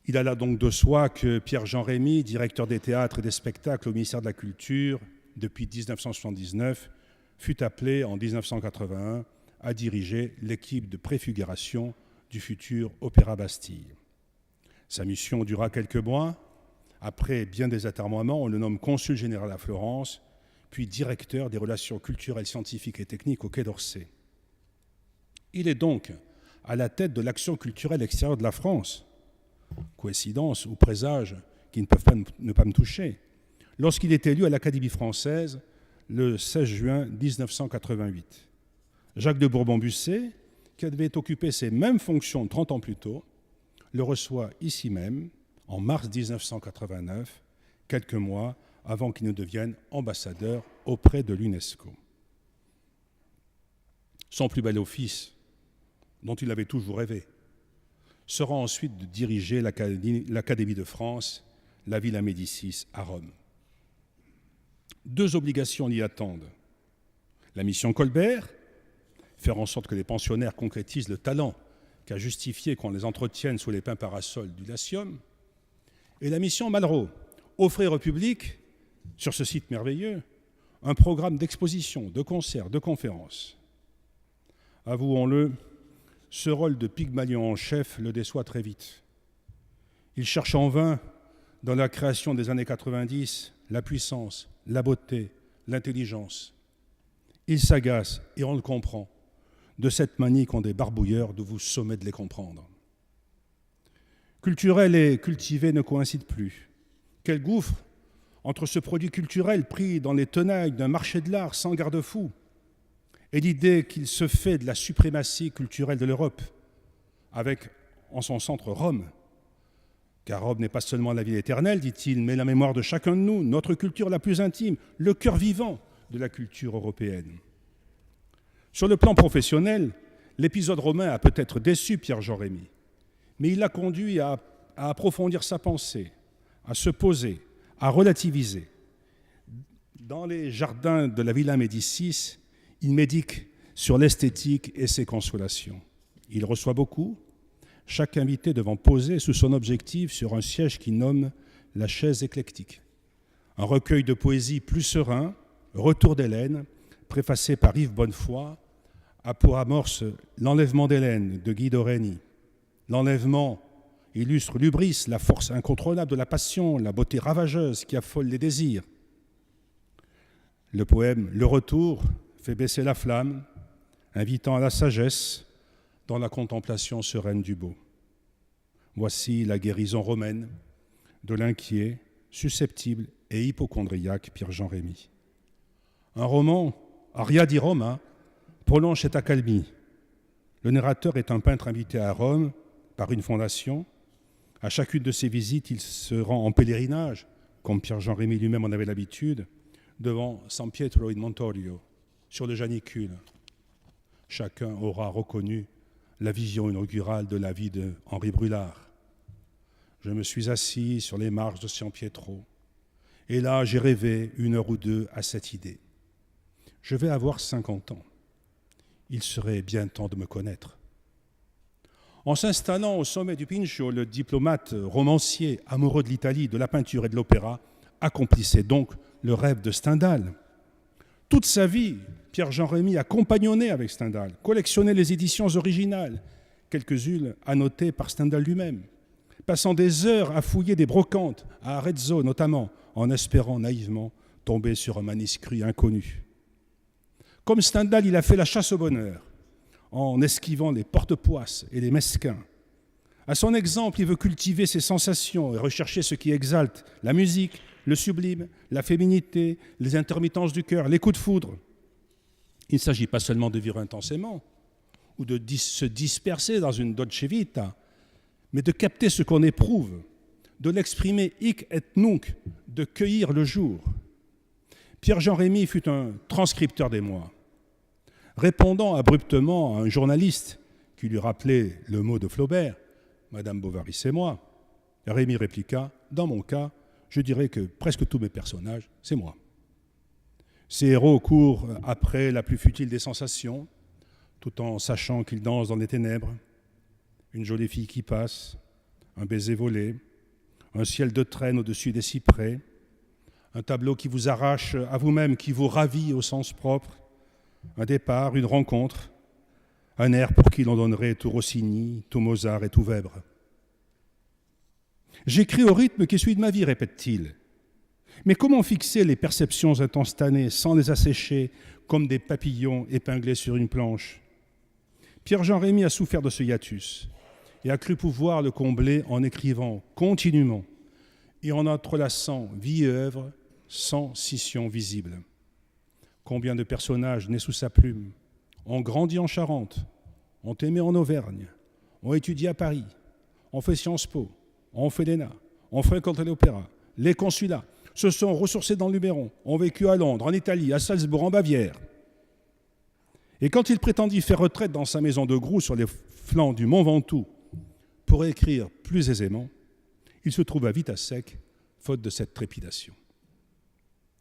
Il alla donc de soi que Pierre-Jean Rémy, directeur des théâtres et des spectacles au ministère de la Culture depuis 1979, fut appelé en 1981 à diriger l'équipe de préfiguration du futur Opéra Bastille. Sa mission dura quelques mois. Après bien des atermoiements, on le nomme consul général à Florence, puis directeur des relations culturelles, scientifiques et techniques au Quai d'Orsay. Il est donc à la tête de l'action culturelle extérieure de la France, coïncidence ou présage qui ne peuvent ne pas me toucher, lorsqu'il est élu à l'Académie française le 16 juin 1988. Jacques de Bourbon-Bussé, qui avait occupé ces mêmes fonctions 30 ans plus tôt, le reçoit ici même, en mars 1989, quelques mois avant qu'il ne devienne ambassadeur auprès de l'UNESCO. Son plus bel office, dont il avait toujours rêvé, sera ensuite de diriger l'Académie de France, la Villa Médicis à Rome. 2 obligations l'y attendent. La mission Colbert, faire en sorte que les pensionnaires concrétisent le talent qu'a justifié qu'on les entretienne sous les pins parasols du Latium, et la mission Malraux, offrir au public, sur ce site merveilleux, un programme d'exposition, de concerts, de conférences. Avouons-le, ce rôle de Pygmalion en chef le déçoit très vite. Il cherche en vain, dans la création des années 90, la puissance, la beauté, l'intelligence. Il s'agace, et on le comprend, de cette manie qu'ont des barbouilleurs de vous sommer de les comprendre. Culturel et cultivé ne coïncident plus. Quel gouffre entre ce produit culturel pris dans les tenailles d'un marché de l'art sans garde-fou et l'idée qu'il se fait de la suprématie culturelle de l'Europe, avec en son centre Rome. Car Rome n'est pas seulement la ville éternelle, dit-il, mais la mémoire de chacun de nous, notre culture la plus intime, le cœur vivant de la culture européenne. Sur le plan professionnel, l'épisode romain a peut-être déçu Pierre-Jean Rémy, mais il l'a conduit à approfondir sa pensée, à se poser, à relativiser. Dans les jardins de la Villa Médicis, il médite sur l'esthétique et ses consolations. Il reçoit beaucoup, chaque invité devant poser sous son objectif sur un siège qu'il nomme la chaise éclectique. Un recueil de poésie plus serein, Retour d'Hélène, préfacé par Yves Bonnefoy, a pour amorce L'enlèvement d'Hélène de Guy Doreni. L'enlèvement illustre l'hubris, la force incontrôlable de la passion, la beauté ravageuse qui affole les désirs. Le poème Le Retour fait baisser la flamme, invitant à la sagesse dans la contemplation sereine du beau. Voici la guérison romaine de l'inquiet, susceptible et hypocondriaque Pierre-Jean Rémy. Un roman, Aria di Roma, prolonge cette accalmie. Le narrateur est un peintre invité à Rome par une fondation. À chacune de ses visites, il se rend en pèlerinage, comme Pierre-Jean Rémy lui-même en avait l'habitude, devant San Pietro in Montorio, sur le Janicule. Chacun aura reconnu la vision inaugurale de la vie de Henri Brulard. Je me suis assis sur les marches de San Pietro, et là j'ai rêvé 1 heure ou 2 à cette idée. Je vais avoir 50 ans. Il serait bien temps de me connaître. En s'installant au sommet du Pincio, le diplomate romancier, amoureux de l'Italie, de la peinture et de l'opéra, accomplissait donc le rêve de Stendhal. Toute sa vie, Pierre-Jean Rémy a compagnonné avec Stendhal, collectionné les éditions originales, quelques-unes annotées par Stendhal lui-même, passant des heures à fouiller des brocantes, à Arezzo notamment, en espérant naïvement tomber sur un manuscrit inconnu. Comme Stendhal, il a fait la chasse au bonheur, en esquivant les porte-poisses et les mesquins. À son exemple, il veut cultiver ses sensations et rechercher ce qui exalte la musique, le sublime, la féminité, les intermittences du cœur, les coups de foudre. Il ne s'agit pas seulement de vivre intensément ou de se disperser dans une dolce vita, mais de capter ce qu'on éprouve, de l'exprimer hic et nunc, de cueillir le jour. Pierre-Jean Rémy fut un transcripteur des mois. Répondant abruptement à un journaliste qui lui rappelait le mot de Flaubert, « Madame Bovary, c'est moi », Rémy répliqua « Dans mon cas, je dirais que presque tous mes personnages, c'est moi ». Ces héros courent après la plus futile des sensations, tout en sachant qu'ils dansent dans les ténèbres. Une jolie fille qui passe, un baiser volé, un ciel de traîne au-dessus des cyprès, un tableau qui vous arrache à vous-même, qui vous ravit au sens propre, un départ, une rencontre, un air pour qui l'on donnerait tout Rossini, tout Mozart et tout Weber. J'écris au rythme qui est celui de ma vie, répète-t-il. Mais comment fixer les perceptions instantanées sans les assécher comme des papillons épinglés sur une planche ? Pierre-Jean Rémy a souffert de ce hiatus et a cru pouvoir le combler en écrivant continuellement et en entrelaçant vie et œuvre sans scission visible. Combien de personnages nés sous sa plume ont grandi en Charente, ont aimé en Auvergne, ont étudié à Paris, ont fait Sciences Po, ont fait l'ENA, ont fréquenté l'opéra, les consulats, se sont ressourcés dans le Luberon, ont vécu à Londres, en Italie, à Salzbourg, en Bavière. Et quand il prétendit faire retraite dans sa maison de Groux sur les flancs du Mont Ventoux pour écrire plus aisément, il se trouva vite à sec, faute de cette trépidation.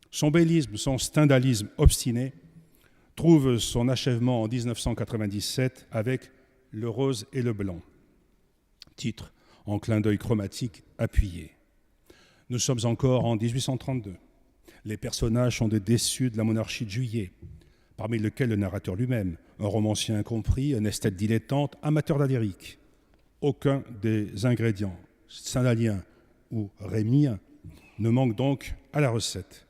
Son bellisme, son stendhalisme obstiné trouve son achèvement en 1997 avec Le rose et le blanc, titre en clin d'œil chromatique appuyé. Nous sommes encore en 1832. Les personnages sont des déçus de la monarchie de Juillet, parmi lesquels le narrateur lui-même, un romancier incompris, un esthète dilettante, amateur d'Aléric. Aucun des ingrédients stendhaliens ou rémiens ne manque donc à la recette.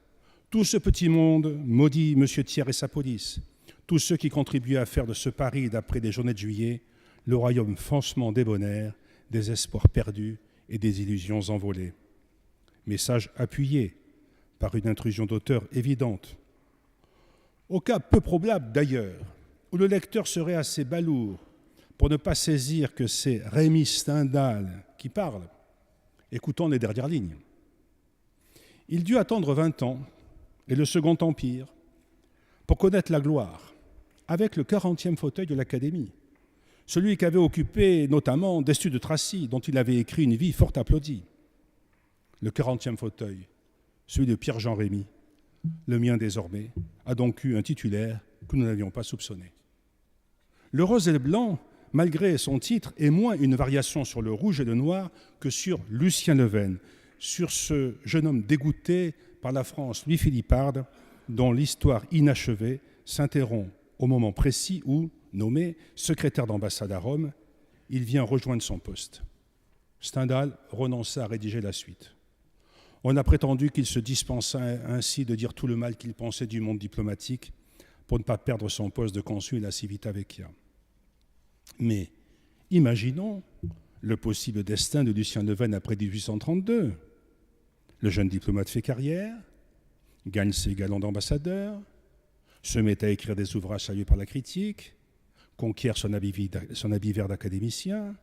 Tout ce petit monde maudit M. Thiers et sa police, tous ceux qui contribuent à faire de ce Paris d'après des journées de juillet le royaume faussement débonnaire des espoirs perdus et des illusions envolées. Message appuyé par une intrusion d'auteur évidente. Au cas peu probable d'ailleurs, où le lecteur serait assez balourd pour ne pas saisir que c'est Rémy Stendhal qui parle, écoutons les dernières lignes. Il dut attendre 20 ans et le Second Empire pour connaître la gloire, avec le 40e fauteuil de l'Académie, celui qu'avait occupé notamment Destutt de Tracy, dont il avait écrit une vie fort applaudie. Le 40e fauteuil, celui de Pierre-Jean Rémy, le mien désormais, a donc eu un titulaire que nous n'avions pas soupçonné. Le rose et le blanc, malgré son titre, est moins une variation sur le rouge et le noir que sur Lucien Leven, sur ce jeune homme dégoûté par la France louis-philipparde, dont l'histoire inachevée s'interrompt au moment précis où, nommé secrétaire d'ambassade à Rome, il vient rejoindre son poste. Stendhal renonça à rédiger la suite. On a prétendu qu'il se dispensa ainsi de dire tout le mal qu'il pensait du monde diplomatique pour ne pas perdre son poste de consul à Civita Vecchia. Mais imaginons le possible destin de Lucien Leven après 1832. Le jeune diplomate fait carrière, gagne ses galons d'ambassadeur, se met à écrire des ouvrages salués par la critique, conquiert son habit vert d'académicien,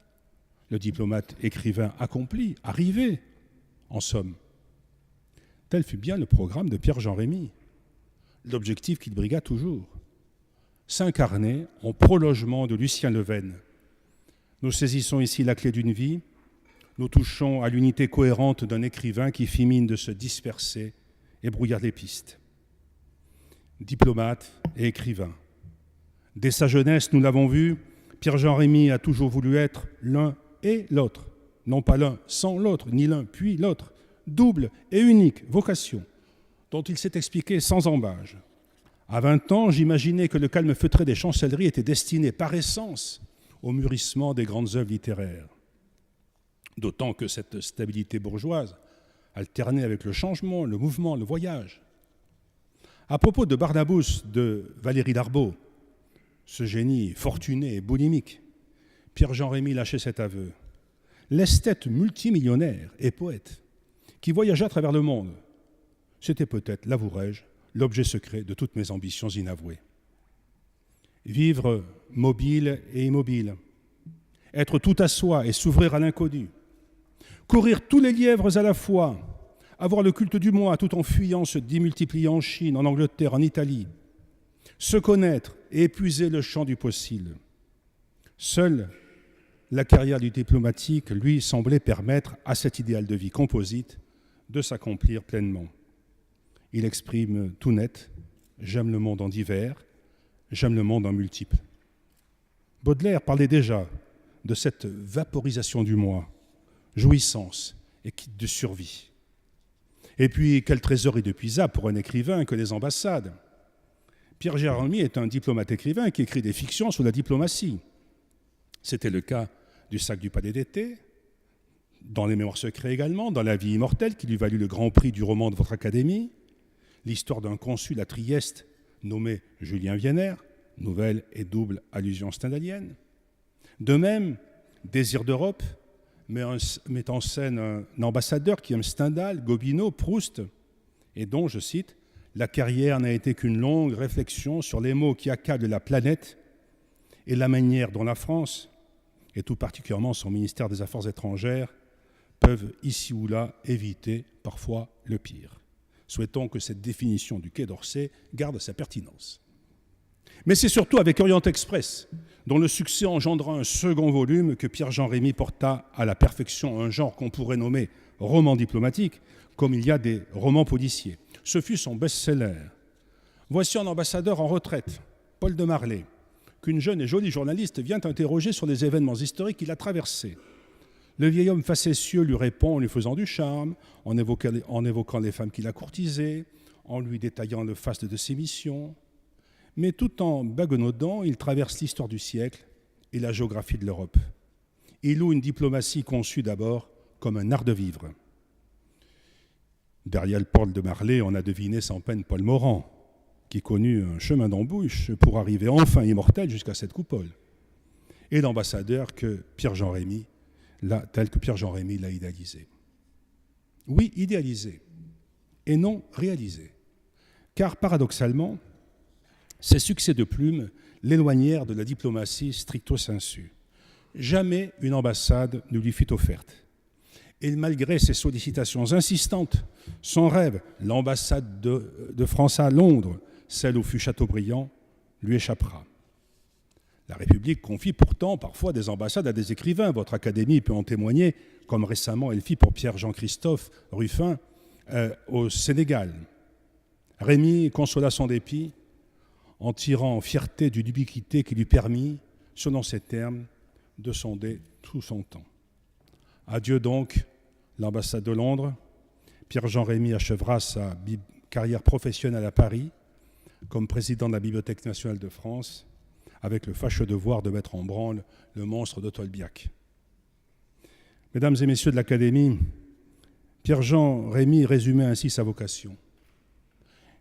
le diplomate écrivain accompli, arrivé, en somme. Tel fut bien le programme de Pierre-Jean Rémy, l'objectif qu'il brigua toujours. S'incarner en prolongement de Lucien Leven. Nous saisissons ici la clé d'une vie, nous touchons à l'unité cohérente d'un écrivain qui fit mine de se disperser et brouilla les pistes. Diplomate et écrivain. Dès sa jeunesse, nous l'avons vu, Pierre-Jean Rémy a toujours voulu être l'un et l'autre. Non pas l'un sans l'autre, ni l'un puis l'autre. Double et unique vocation, dont il s'est expliqué sans embâge. À 20 ans, j'imaginais que le calme feutré des chancelleries était destiné par essence au mûrissement des grandes œuvres littéraires. D'autant que cette stabilité bourgeoise alternait avec le changement, le mouvement, le voyage. À propos de Barnabous de Valéry Larbaud, ce génie fortuné et boulimique, Pierre-Jean Rémy lâchait cet aveu. L'esthète multimillionnaire et poète qui voyageait à travers le monde, c'était peut-être, l'avouerai-je, l'objet secret de toutes mes ambitions inavouées. Vivre mobile et immobile, être tout à soi et s'ouvrir à l'inconnu, courir tous les lièvres à la fois, avoir le culte du moi tout en fuyant se démultiplier en Chine, en Angleterre, en Italie, se connaître et épuiser le champ du possible. Seule la carrière du diplomatique, lui, semblait permettre à cet idéal de vie composite de s'accomplir pleinement. Il exprime tout net j'aime le monde en divers, j'aime le monde en multiple. Baudelaire parlait déjà de cette vaporisation du moi, jouissance et kit de survie. Et puis, quel trésor inépuisable pour un écrivain que les ambassades. Pierre Gérôme est un diplomate écrivain qui écrit des fictions sur la diplomatie. C'était le cas du Sac du Palais d'été, dans Les Mémoires secrets également, dans La vie immortelle, qui lui valut le grand prix du roman de votre académie, l'histoire d'un consul à Trieste nommé Julien Vienner, nouvelle et double allusion stendhalienne. De même, Désir d'Europe met en scène un ambassadeur qui aime Stendhal, Gobineau, Proust, et dont, je cite, « La carrière n'a été qu'une longue réflexion sur les maux qui accablent la planète et la manière dont la France, et tout particulièrement son ministère des Affaires étrangères, peuvent ici ou là éviter parfois le pire. Souhaitons que cette définition du Quai d'Orsay garde sa pertinence. » Mais c'est surtout avec Orient Express, dont le succès engendra un second volume, que Pierre-Jean Rémy porta à la perfection un genre qu'on pourrait nommer roman diplomatique, comme il y a des romans policiers. Ce fut son best-seller. Voici un ambassadeur en retraite, Paul de Marlé, qu'une jeune et jolie journaliste vient interroger sur les événements historiques qu'il a traversés. Le vieil homme facétieux lui répond en lui faisant du charme, en évoquant les femmes qu'il a courtisées, en lui détaillant le faste de ses missions. Mais tout en bagonaudant, il traverse l'histoire du siècle et la géographie de l'Europe. Il loue une diplomatie conçue d'abord comme un art de vivre. Derrière Paul de Marlé, on a deviné sans peine Paul Morand, qui connut un chemin d'embûche pour arriver enfin immortel jusqu'à cette coupole. Et l'ambassadeur tel que Pierre-Jean Rémy l'a idéalisé. Oui, idéalisé, et non réalisé. Car paradoxalement, ces succès de plume l'éloignèrent de la diplomatie stricto sensu. Jamais une ambassade ne lui fut offerte. Et malgré ses sollicitations insistantes, son rêve, l'ambassade de France à Londres, celle où fut Chateaubriand, lui échappera. La République confie pourtant parfois des ambassades à des écrivains. Votre académie peut en témoigner, comme récemment elle fit pour Pierre-Jean-Christophe Ruffin au Sénégal. Rémy consola son dépit en tirant fierté d'une ubiquité qui lui permit, selon ses termes, de sonder tout son temps. Adieu donc l'ambassade de Londres. Pierre-Jean Rémy achèvera sa carrière professionnelle à Paris comme président de la Bibliothèque nationale de France, avec le fâcheux devoir de mettre en branle le monstre de Tolbiac. Mesdames et messieurs de l'Académie, Pierre-Jean Rémy résumait ainsi sa vocation.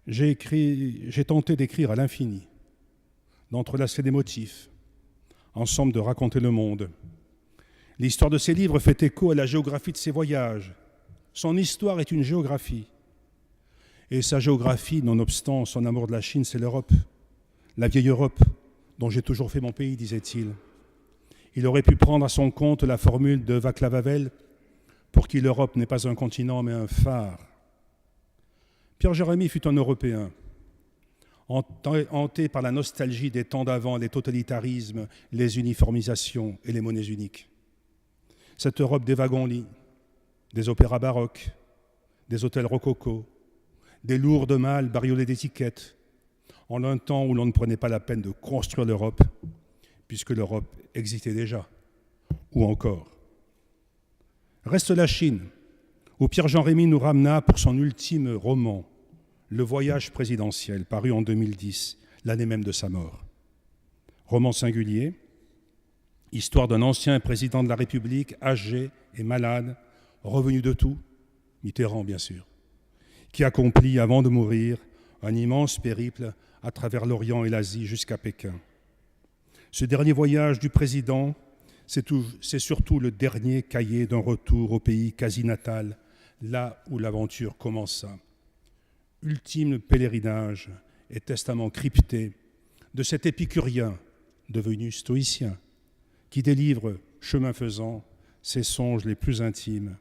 J'ai tenté d'écrire à l'infini, d'entrelacer des motifs, ensemble de raconter le monde. L'histoire de ses livres fait écho à la géographie de ses voyages. Son histoire est une géographie. Et sa géographie, nonobstant son amour de la Chine, c'est l'Europe, la vieille Europe, dont j'ai toujours fait mon pays, disait-il. Il aurait pu prendre à son compte la formule de Václav Havel, pour qui l'Europe n'est pas un continent mais un phare. Pierre-Jean Rémy fut un Européen, hanté par la nostalgie des temps d'avant, les totalitarismes, les uniformisations et les monnaies uniques. Cette Europe des wagons-lits, des opéras baroques, des hôtels rococo, des lourdes malles bariolées d'étiquettes, en un temps où l'on ne prenait pas la peine de construire l'Europe, puisque l'Europe existait déjà, ou encore. Reste la Chine, où Pierre-Jean Rémy nous ramena pour son ultime roman, Le voyage présidentiel, paru en 2010, l'année même de sa mort. Roman singulier, histoire d'un ancien président de la République, âgé et malade, revenu de tout, Mitterrand bien sûr, qui accomplit avant de mourir un immense périple à travers l'Orient et l'Asie jusqu'à Pékin. Ce dernier voyage du président, c'est surtout le dernier cahier d'un retour au pays quasi natal, là où l'aventure commença. Ultime pèlerinage et testament crypté de cet épicurien devenu stoïcien, qui délivre, chemin faisant, ses songes les plus intimes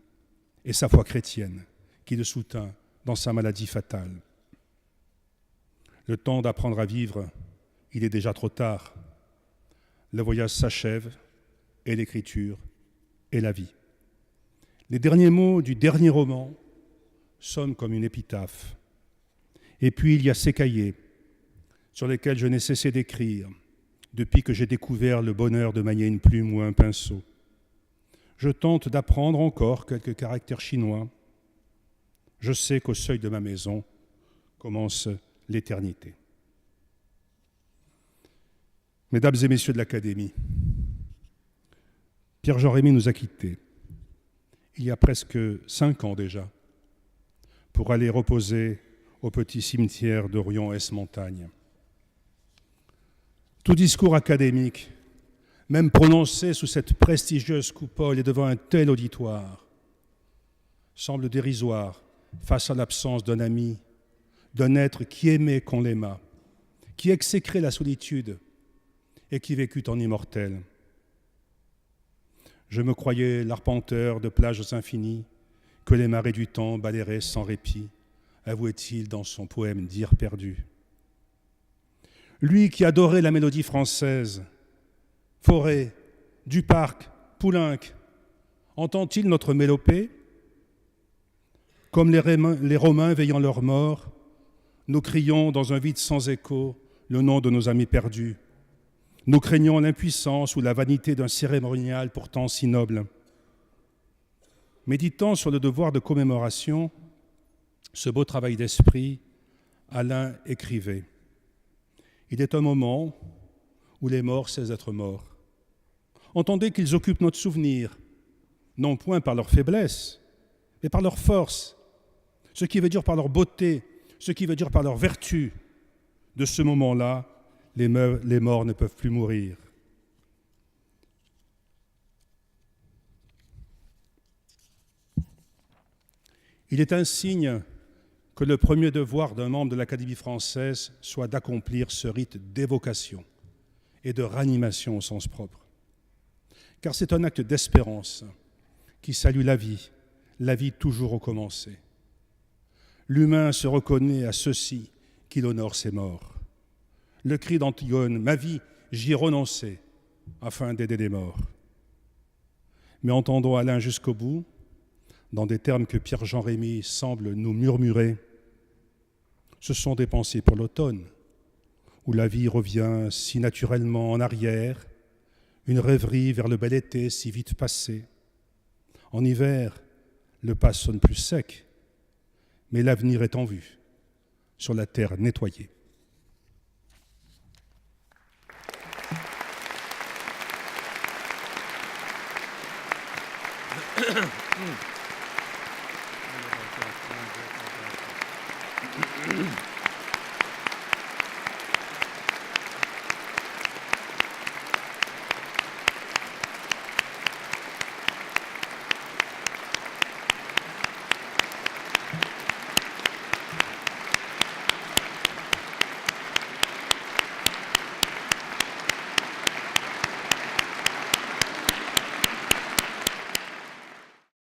et sa foi chrétienne, qui le soutint dans sa maladie fatale. Le temps d'apprendre à vivre, il est déjà trop tard. Le voyage s'achève, et l'écriture, et la vie. Les derniers mots du dernier roman sonnent comme une épitaphe. Et puis il y a ces cahiers, sur lesquels je n'ai cessé d'écrire depuis que j'ai découvert le bonheur de manier une plume ou un pinceau. Je tente d'apprendre encore quelques caractères chinois. Je sais qu'au seuil de ma maison commence l'éternité. Mesdames et messieurs de l'Académie, Pierre-Jean Rémy nous a quittés il y a presque 5 ans déjà pour aller reposer au petit cimetière d'Orion-Ès-Montagne. Tout discours académique, même prononcé sous cette prestigieuse coupole et devant un tel auditoire, semble dérisoire face à l'absence d'un ami, d'un être qui aimait qu'on l'aimât, qui exécrait la solitude et qui vécut en immortel. Je me croyais l'arpenteur de plages infinies que les marées du temps balayeraient sans répit, avouait-il dans son poème Dire perdu. Lui qui adorait la mélodie française, Fauré, Duparc, Poulenc, entend-il notre mélopée? Comme les Romains veillant leur mort, nous crions dans un vide sans écho le nom de nos amis perdus. Nous craignons l'impuissance ou la vanité d'un cérémonial pourtant si noble. Méditant sur le devoir de commémoration, ce beau travail d'esprit, Alain écrivait « Il est un moment où les morts cessent d'être morts. Entendez qu'ils occupent notre souvenir, non point par leur faiblesse, mais par leur force, ce qui veut dire par leur beauté, ce qui veut dire par leur vertu. De ce moment-là, les morts ne peuvent plus mourir. » Il est un signe que le premier devoir d'un membre de l'Académie française soit d'accomplir ce rite d'évocation et de ranimation au sens propre. Car c'est un acte d'espérance qui salue la vie toujours recommencée. L'humain se reconnaît à ceux-ci qu'il honore ses morts. Le cri d'Antigone, « Ma vie, j'y ai renoncé », afin d'aider les morts. Mais entendons Alain jusqu'au bout, dans des termes que Pierre-Jean Rémy semble nous murmurer. Ce sont des pensées pour l'automne, où la vie revient si naturellement en arrière, une rêverie vers le bel été si vite passé. En hiver, le pas sonne plus sec, mais l'avenir est en vue, sur la terre nettoyée. Mmh.